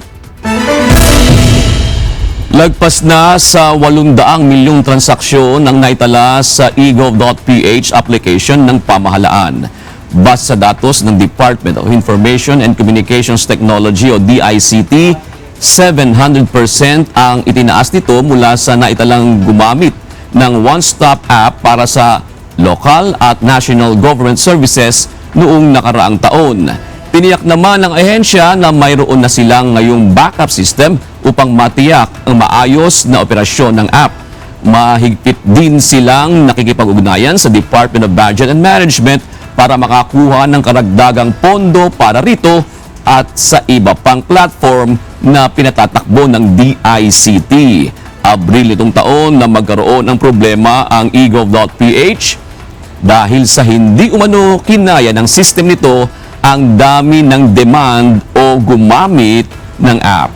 S2: Lagpas na sa 800 milyong transaksyon ang naitala sa egov.ph application ng pamahalaan. Base sa datos ng Department of Information and Communications Technology o DICT, 700% ang itinaas nito mula sa naitalang gumamit ng one-stop app para sa local at national government services noong nakaraang taon. Tiniyak naman ng ahensya na mayroon na silang ngayong backup system upang matiyak ang maayos na operasyon ng app. Mahigpit din silang nakikipag-ugnayan sa Department of Budget and Management para makakuha ng karagdagang pondo para rito at sa iba pang platform na pinatatakbo ng DICT. Abril itong taon na magkaroon ng problema ang eGov.ph dahil sa hindi umano kinaya ng system nito ang dami ng demand o gumamit ng app.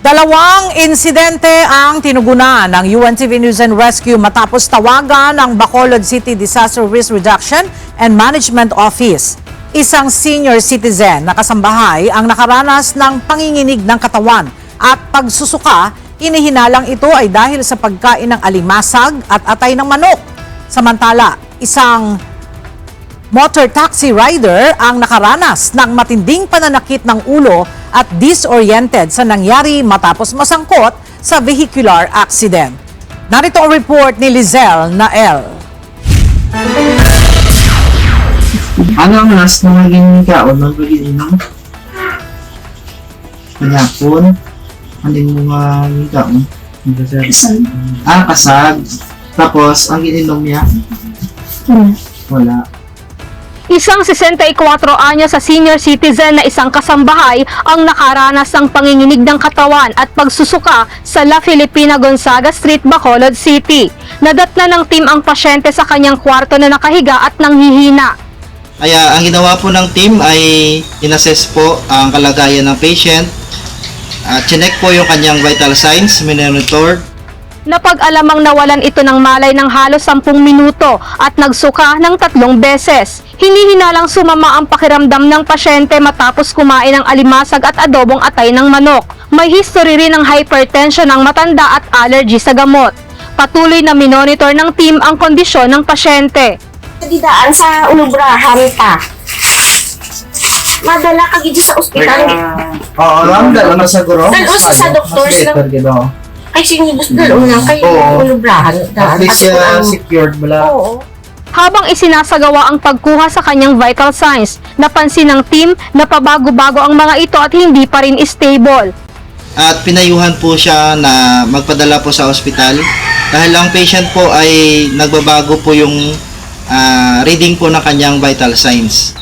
S1: Dalawang insidente ang tinugunan ng UNTV News and Rescue matapos tawagan ng Bacolod City Disaster Risk Reduction and Management Office. Isang senior citizen na kasambahay ang nakaranas ng panginginig ng katawan at pagsusuka. Inihinalang ito ay dahil sa pagkain ng alimasag at atay ng manok. Samantala, isang motor taxi rider ang nakaranas ng matinding pananakit ng ulo at disoriented sa nangyari matapos masangkot sa vehicular accident. Narito ang report ni Lizelle Nael.
S3: Ano ang last na naging kaon ng pag-iinom? Kanyapon? Ano yung mga kaon? Kasag. Kasag. Tapos, ang ininom niya? Wala.
S9: Isang 64 anyo sa senior citizen na isang kasambahay ang nakaranas ng panginginig ng katawan at pagsusuka sa La Filipina Gonzaga Street, Bacolod City. Nadatna ng team ang pasyente sa kanyang kwarto na nakahiga at nanghihina.
S3: Kaya ang ginawa po ng team ay inassess po ang kalagayan ng patient. Chinek po yung kanyang vital signs, minonitor.
S9: Napag-alamang nawalan ito ng malay ng halos 10 minuto at nagsuka ng 3 beses. Hinihinalang sumama ang pakiramdam ng pasyente matapos kumain ng alimasag at adobong atay ng manok. May history rin ng hypertension ng matanda at allergy sa gamot. Patuloy na minonitor ng team ang kondisyon ng pasyente.
S5: Didaan sa ulubrahan ta. Madala ka gid sa ospital.
S3: Oo, dala na sa guro.
S5: Dalo sa doktor sa. Ay, sinibus dalo na kay ulubrahan.
S3: At least secured wala.
S5: Oo.
S9: Habang isinasagawa ang pagkuha sa kanyang vital signs, napansin ng team na pabago-bago ang mga ito at hindi pa rin stable.
S3: At pinayuhan po siya na magpadala po sa ospital dahil ang patient po ay nagbabago po yung reading po ng kanyang vital signs.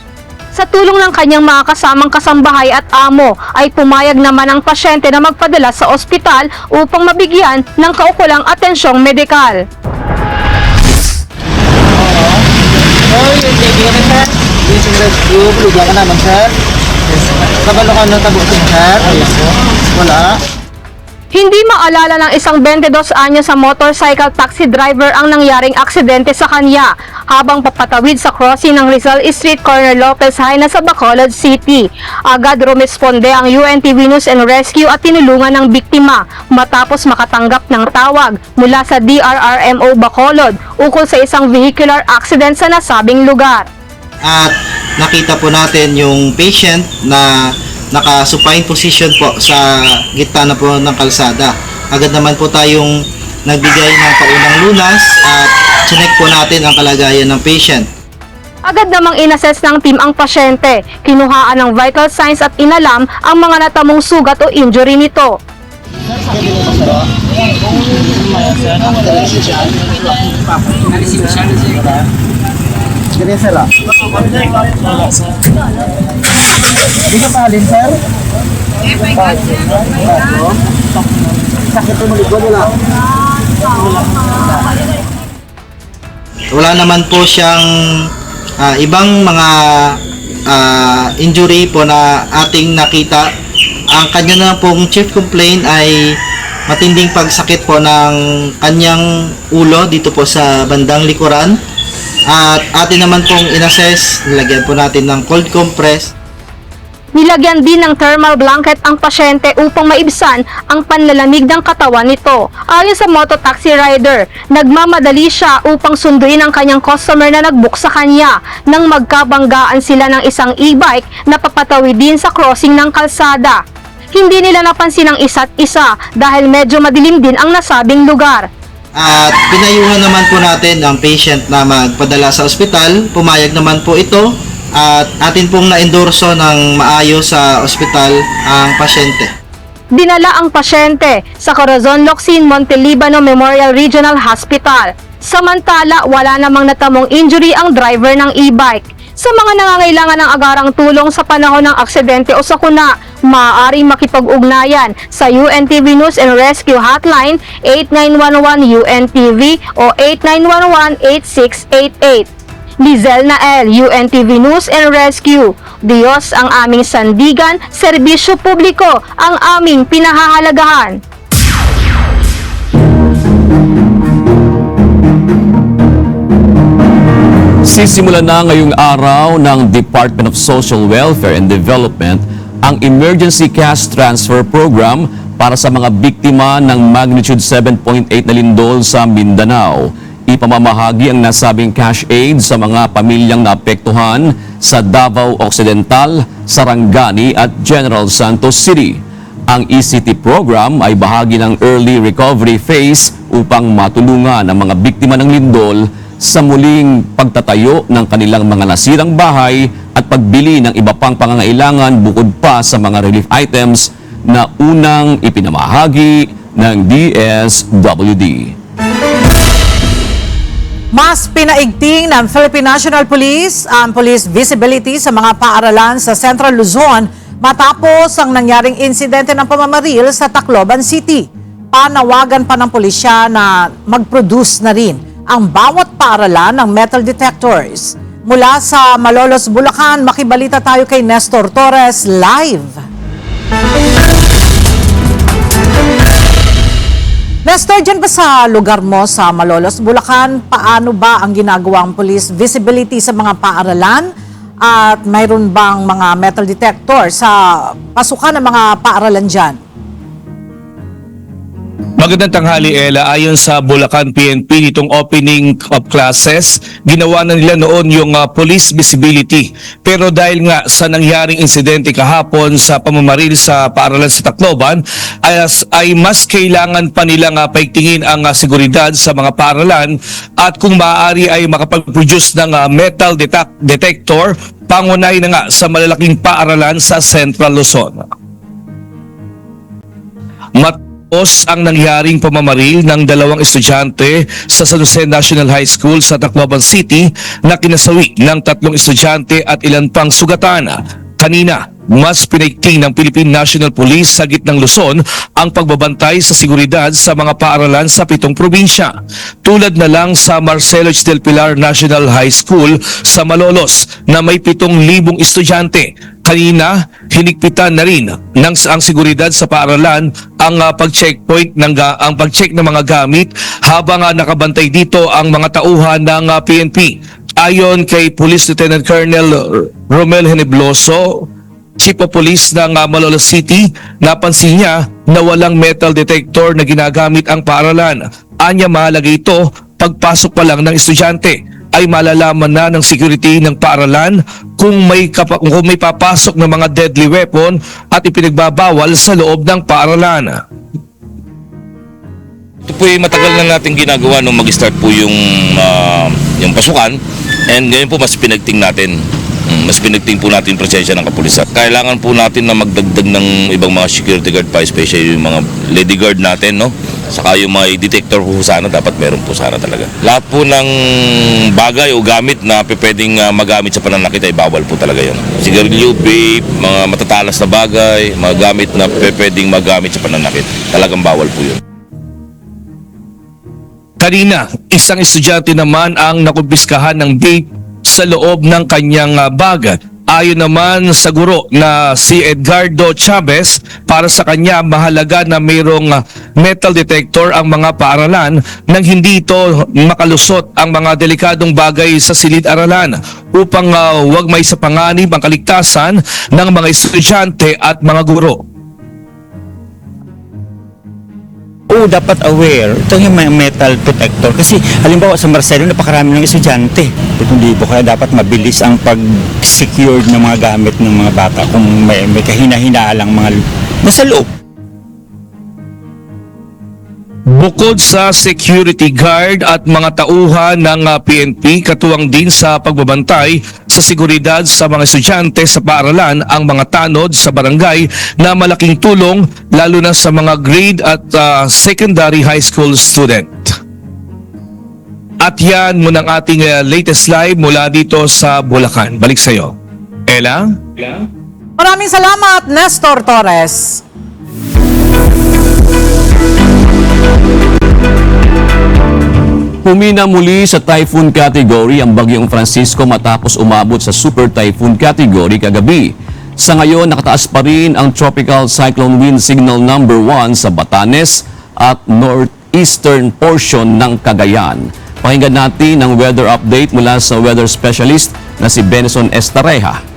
S9: Sa tulong ng kanyang mga kasamang kasambahay at amo, ay pumayag naman ang pasyente na magpadala sa ospital upang mabigyan ng kaukulang atensyong medikal. Hindi maalala ng isang 22 anyo sa motorcycle taxi driver ang nangyaring aksidente sa kanya habang papatawid sa crossing ng Rizal Street Corner Lopez Haina sa Bacolod City. Agad rumesponde ang UNTV News and Rescue at tinulungan ng biktima matapos makatanggap ng tawag mula sa DRRMO Bacolod ukol sa isang vehicular accident sa nasabing lugar.
S3: At nakita po natin yung patient na naka-supine position po sa gitna na po ng kalsada. Agad naman po tayong nagbigay ng paunang lunas at chinek po natin ang kalagayan ng patient.
S9: Agad namang inassess ng team ang pasyente, kinuhaan ng vital signs at inalam ang mga natamong sugat o injury nito.
S3: Di ka pahalin, sir? Sakit po malikod, wala? Wala naman po siyang ibang mga injury po na ating nakita. Ang kanya na pong chief complaint ay matinding pagsakit po ng kanyang ulo dito po sa bandang likuran. At atin naman pong inassess, nilagyan po natin ng cold compress.
S9: Nilagyan din ng thermal blanket ang pasyente upang maibsan ang panlalamig ng katawan nito. Ayon sa mototaxi rider, nagmamadali siya upang sunduin ang kanyang customer na nag-book sa kanya nang magkabanggaan sila ng isang e-bike na papatawid din sa crossing ng kalsada. hindi nila napansin ang isa't isa dahil medyo madilim din ang nasabing lugar.
S3: At pinayuhan naman po natin ang patient na magpadala sa ospital. Pumayag naman po ito at atin pong na-endorso ng maayos sa ospital ang pasyente.
S9: Dinala ang pasyente sa Corazon Locsin Montelibano Memorial Regional Hospital. Samantala, wala namang natamong injury ang driver ng e-bike. Sa mga nangangailangan ng agarang tulong sa panahon ng aksidente o sakuna, maaaring makipag-ugnayan sa UNTV News and Rescue Hotline 8911 UNTV o 8911-8688. Lizel Nael, UNTV News and Rescue. Diyos ang aming sandigan, serbisyo publiko ang aming pinahahalagahan.
S2: Sisimulan na ngayong araw ng Department of Social Welfare and Development ang Emergency Cash Transfer Program para sa mga biktima ng magnitude 7.8 na lindol sa Mindanao. Ipamamahagi ang nasabing cash aid sa mga pamilyang naapektuhan sa Davao Occidental, Sarangani at General Santos City. Ang ECT program ay bahagi ng early recovery phase upang matulungan ang mga biktima ng lindol sa muling pagtatayo ng kanilang mga nasirang bahay at pagbili ng iba pang pangangailangan bukod pa sa mga relief items na unang ipinamahagi ng DSWD.
S1: Mas pinaigting ng Philippine National Police ang police visibility sa mga paaralan sa Central Luzon matapos ang nangyaring insidente ng pamamaril sa Tacloban City. Panawagan pa ng pulisya na mag-produce na rin ang bawat paaralan ng metal detectors. Mula sa Malolos, Bulacan, makibalita tayo kay Nestor Torres live. Nestor, dyan ba sa lugar mo sa Malolos, Bulacan, paano ba ang ginagawang police visibility sa mga paaralan? At mayroon bang mga metal detector sa pasukan ng mga paaralan dyan?
S8: Magandang tanghali, Ella. Ayon sa Bulacan PNP, nitong opening of classes, ginawa na nila noon yung police visibility. Pero dahil nga sa nangyaring insidente kahapon sa pamamaril sa paaralan sa Tacloban, ay mas kailangan pa nilang paigtingin ang seguridad sa mga paaralan at kung maaari ay makapag-produce ng metal detector, pangunay na nga sa malalaking paaralan sa Central Luzon. Matapos ang nangyaring pamamaril ng dalawang estudyante sa San Jose National High School sa Tacloban City na kinasawi ng 3 estudyante at ilan pang sugatan. Kanina, mas pinaigting ng Philippine National Police sa gitnang Luzon ang pagbabantay sa seguridad sa mga paaralan sa 7 probinsya. Tulad na lang sa Marcelo H. del Pilar National High School sa Malolos na may 7,000 estudyante. Kanina, hinigpitan na rin ng ang seguridad sa paaralan ang pag-checkpoint ang pag-check ng mga gamit habang nakabantay dito ang mga tauhan ng PNP. Ayon kay Police Lieutenant Colonel Romel Henebloso, Chief of Police ng Malolos City, napansin niya na walang metal detector na ginagamit ang paaralan. Anya mahalaga ito, pagpasok pa lang ng estudyante ay malalaman na ng security ng paaralan kung may papasok ng mga deadly weapon at ipinagbabawal sa loob ng paaralan.
S10: Ito po yung matagal na natin ginagawa nung mag-start po yung pasukan, and ngayon po mas pinagting natin. Mas pinagting po natin yung presensya ng kapulisan. Kailangan po natin na magdagdag ng ibang mga security guard pa, especially yung mga lady guard natin, no? Saka yung mga detector po sana, dapat meron po sana talaga. Lahat po ng bagay o gamit na pwedeng magamit sa pananakit ay bawal po talaga yun. Sigarilyo, vape, mga matatalas na bagay, mga gamit na pwedeng magamit sa pananakit, talagang bawal po yun.
S8: Kanina, isang estudyante naman ang nakumpiskahan ng vape sa loob ng kanyang bag. Ayon naman sa guro na si Edgardo Chavez, para sa kanya mahalaga na mayroong metal detector ang mga paaralan nang hindi ito makalusot ang mga delikadong bagay sa silid-aralan upang wag may sapanganib ang kaligtasan ng mga estudyante at mga guro.
S7: Oo, dapat aware. Ito yung may metal detector. Kasi halimbawa sa Marcelo, napakarami ng estudyante. 7,000. Kaya dapat mabilis ang pag-secure ng mga gamit ng mga bata kung may kahina-hinaalang mga nasa loob.
S8: Bukod sa security guard at mga tauhan ng PNP, katuwang din sa pagbabantay sa seguridad sa mga estudyante sa paaralan ang mga tanod sa barangay na malaking tulong lalo na sa mga grade at secondary high school student. At yan muna ang ating latest live mula dito sa Bulacan. Balik sa iyo. Ella?
S1: Maraming salamat, Nestor Torres.
S2: Humina muli sa typhoon category ang bagyong Francisco matapos umabot sa super typhoon category kagabi. Sa ngayon, nakataas pa rin ang tropical cyclone wind signal number 1 sa Batanes at northeastern portion ng Cagayan. Pakinggan natin ang weather update mula sa weather specialist na si Benson Estareja.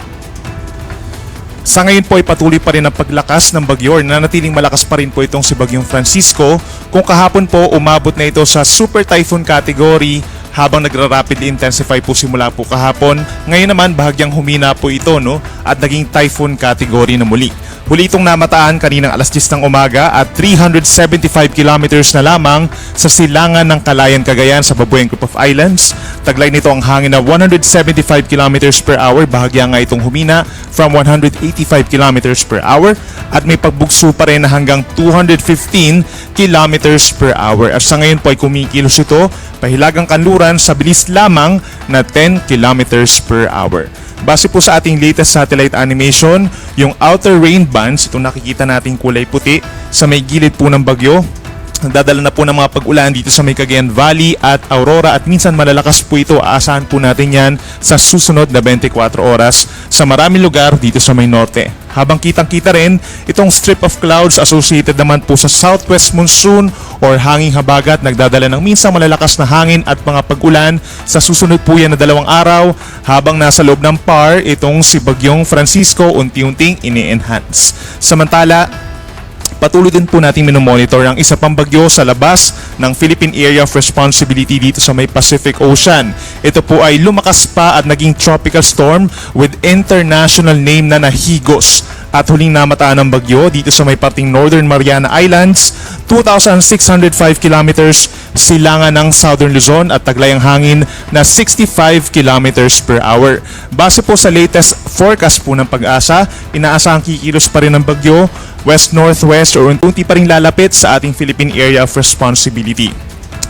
S11: Sa ngayon po ay patuloy pa rin ang paglakas ng bagyo, nanatiling malakas pa rin po itong si Bagyong Francisco. Kung kahapon po umabot na ito sa super typhoon category habang nagra-rapidly intensify po simula po kahapon. Ngayon naman bahagyang humina po ito at naging typhoon category na muli. Huli itong namataan kaninang alas 10 ng umaga at 375 kilometers na lamang sa silangan ng Calayan, Cagayan sa Babuyan Group of Islands. Taglay nito ang hangin na 175 kilometers per hour, bahagya nga itong humina from 185 kilometers per hour at may pagbugso pa rin na hanggang 215 kilometers per hour. At sa ngayon po ay kumikilos ito pahilagang kanluran sa bilis lamang na 10 kilometers per hour. Base po sa ating latest satellite animation, yung outer rain bands, itong nakikita nating kulay puti sa may gilid po ng bagyo, nagdadala na po ng mga pag-ulan dito sa may Cagayan Valley at Aurora at minsan malalakas po ito. Aasahan po natin yan sa susunod na 24 oras sa maraming lugar dito sa may norte. Habang kitang-kita rin itong strip of clouds associated naman po sa southwest monsoon or hanging habagat, nagdadala ng minsan malalakas na hangin at mga pag-ulan sa susunod po yan na 2 araw. Habang nasa loob ng PAR, itong si Bagyong Francisco unti-unting ini-enhance. Samantala, patuloy din po natin minomonitor ang isa pang bagyo sa labas ng Philippine Area of Responsibility dito sa may Pacific Ocean. Ito po ay lumakas pa at naging tropical storm with international name na Higos. At huling namataan ng bagyo dito sa may parting Northern Mariana Islands, 2,605 kilometers silangan ng Southern Luzon at taglay ang hangin na 65 kilometers per hour. Base po sa latest forecast po ng Pag-asa, inaasahang kikilos pa rin ng bagyo west-northwest o unti pa rin lalapit sa ating Philippine Area of Responsibility.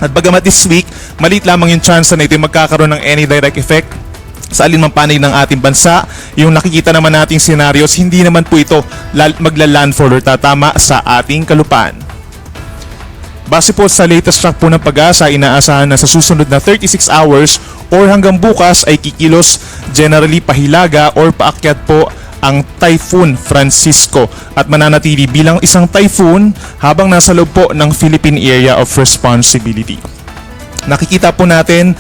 S11: At bagamat this week, maliit lamang yung chance na ito magkakaroon ng any direct effect sa alinmang panig ng ating bansa, yung nakikita naman nating scenarios, hindi naman po ito magla-landfall or tatama sa ating kalupaan. Base po sa latest track po ng Pag-asa, inaasahan na sa susunod na 36 hours or hanggang bukas ay kikilos generally pahilaga or paakyat po ang Typhoon Francisco at mananatili bilang isang typhoon habang nasa loob po ng Philippine Area of Responsibility. Nakikita po natin,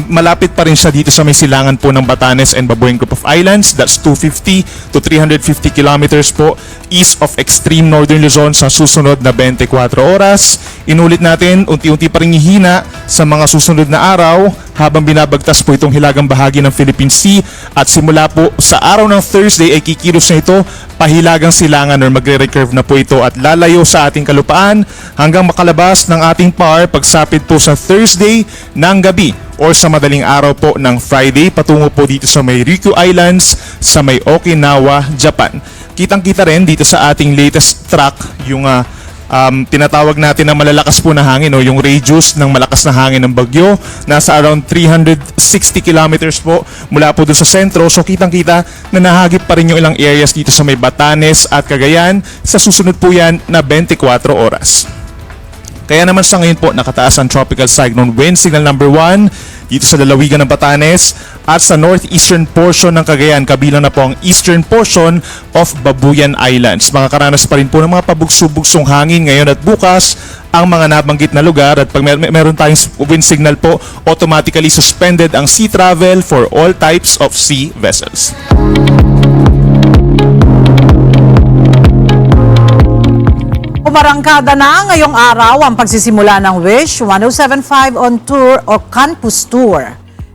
S11: malapit pa rin siya dito sa may silangan po ng Batanes and Babuyan Group of Islands. That's 250 to 350 kilometers po east of extreme northern Luzon sa susunod na 24 oras. Inulit natin, unti-unti pa rin hihina sa mga susunod na araw habang binabagtas po itong hilagang bahagi ng Philippine Sea at simula po sa araw ng Thursday ay kikilos na ito pahilagang silangan or magre-recurve na po ito at lalayo sa ating kalupaan hanggang makalabas ng ating PAR pagsapit po sa Thursday ng gabi or sa madaling araw po ng Friday patungo po dito sa may Ryukyu Islands sa may Okinawa, Japan. Kitang-kita rin dito sa ating latest track yung tinatawag natin na malalakas po na hangin o yung radius ng malakas na hangin ng bagyo. Nasa around 360 kilometers po mula po dun sa sentro. So kitang-kita na nahagip pa rin yung ilang areas dito sa may Batanes at Cagayan sa susunod po yan na 24 oras. Kaya naman sa ngayon po nakataas ang tropical cyclone wind signal number 1 dito sa lalawigan ng Batanes at sa northeastern portion ng Cagayan, kabilang na po ang eastern portion of Babuyan Islands. Makakaranas pa rin po ng mga pabugso-bugsong hangin ngayon at bukas ang mga nabanggit na lugar at pag meron tayong wind signal po, automatically suspended ang sea travel for all types of sea vessels.
S1: Umarangkada na ngayong araw ang pagsisimula ng Wish 1075 on Tour o Campus Tour.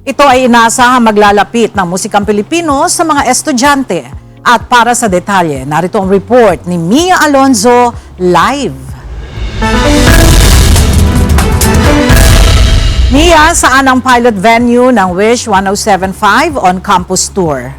S1: Ito ay inaasahang maglalapit ng musikang Pilipino sa mga estudyante. At para sa detalye, narito ang report ni Mia Alonzo live. Mia, saan ang pilot venue ng Wish 1075 on Campus Tour?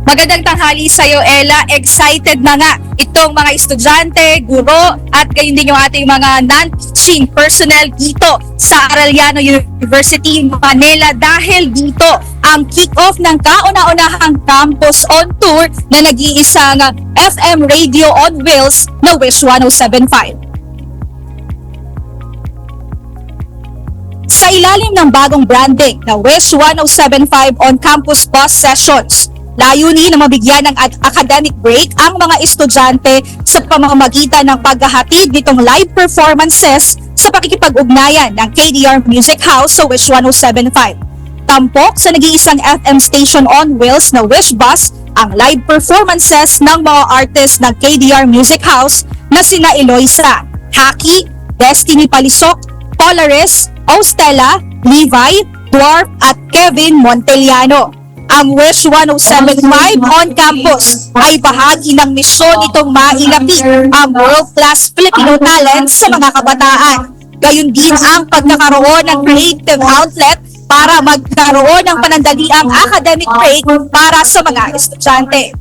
S12: Magandang tanghali sa iyo, Ella. Excited na nga itong mga estudyante, guro, at gayon din yung ating mga non-teaching personnel dito sa Arellano University, Manila. Dahil dito ang kick-off ng kauna-unahang campus on tour na nag-iisang FM radio on wheels na Wish 1075. Sa ilalim ng bagong branding na Wish 1075 on Campus Bus Sessions, layunin na mabigyan ng academic break ang mga estudyante sa pamamagitan ng paghahatid nitong live performances sa pakikipag-ugnayan ng KDR Music House sa Wish 1075. Tampok sa nag-iisang FM station on wheels na Wish Bus ang live performances ng mga artists ng KDR Music House na sina Eloisa, Haki, Destiny Palisok, Polaris, Ostella, Levi, Dwarf at Kevin Monteliano. Ang Wish 1075 on campus ay bahagi ng misyon nitong mailapit ang world-class Filipino talent sa mga kabataan. Gayun din ang pagkakaroon ng creative outlet para magkaroon ng panandaliang academic break para sa mga estudyante.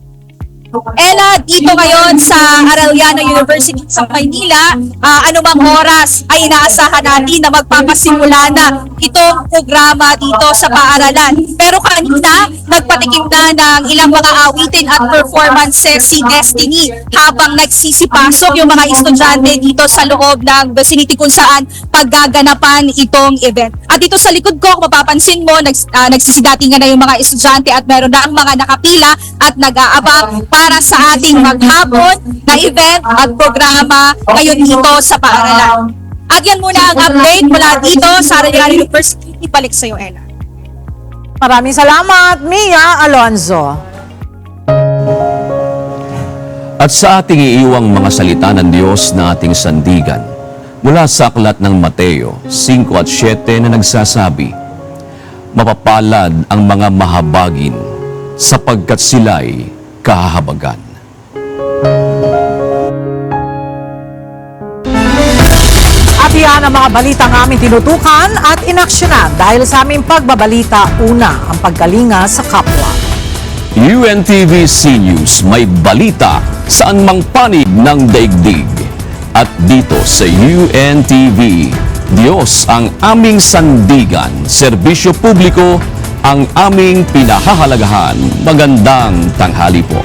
S12: Ella, dito ngayon sa Arellano University sa Maynila, anumang oras ay inaasahan natin na magpapasimula na itong programa dito sa paaralan. Pero kanina, nagpatikim na ng ilang mga awitin at performances si Destiny habang nagsisipasok yung mga estudyante dito sa loob ng vicinity kung saan paggaganapan itong event. At dito sa likod ko, kung mapapansin mo, nagsisidatingan na yung mga estudyante at meron na ang mga nakapila at nag-aabang para sa ating maghapon na event at programa ngayon dito sa paaralan. At yan muna ang update mula dito sa Arellano University. Ibalik sa iyo, Ella.
S1: Maraming salamat, Mia Alonzo.
S2: At sa ating iiwang mga salita ng Diyos na ating sandigan, mula sa aklat ng Mateo 5 at 7 na nagsasabi, mapapalad ang mga mahabagin sapagkat sila'y kahahabagan.
S1: At yan ang mga balitang aming tinutukan at inaksyonan dahil sa aming pagbabalita, una ang pagkalinga sa kapwa.
S2: UNTV-C News, may balita saan mang panig ng daigdig. At dito sa UNTV, Diyos ang aming sandigan, serbisyo publiko ang aming pinahahalagahan. Magandang tanghali po.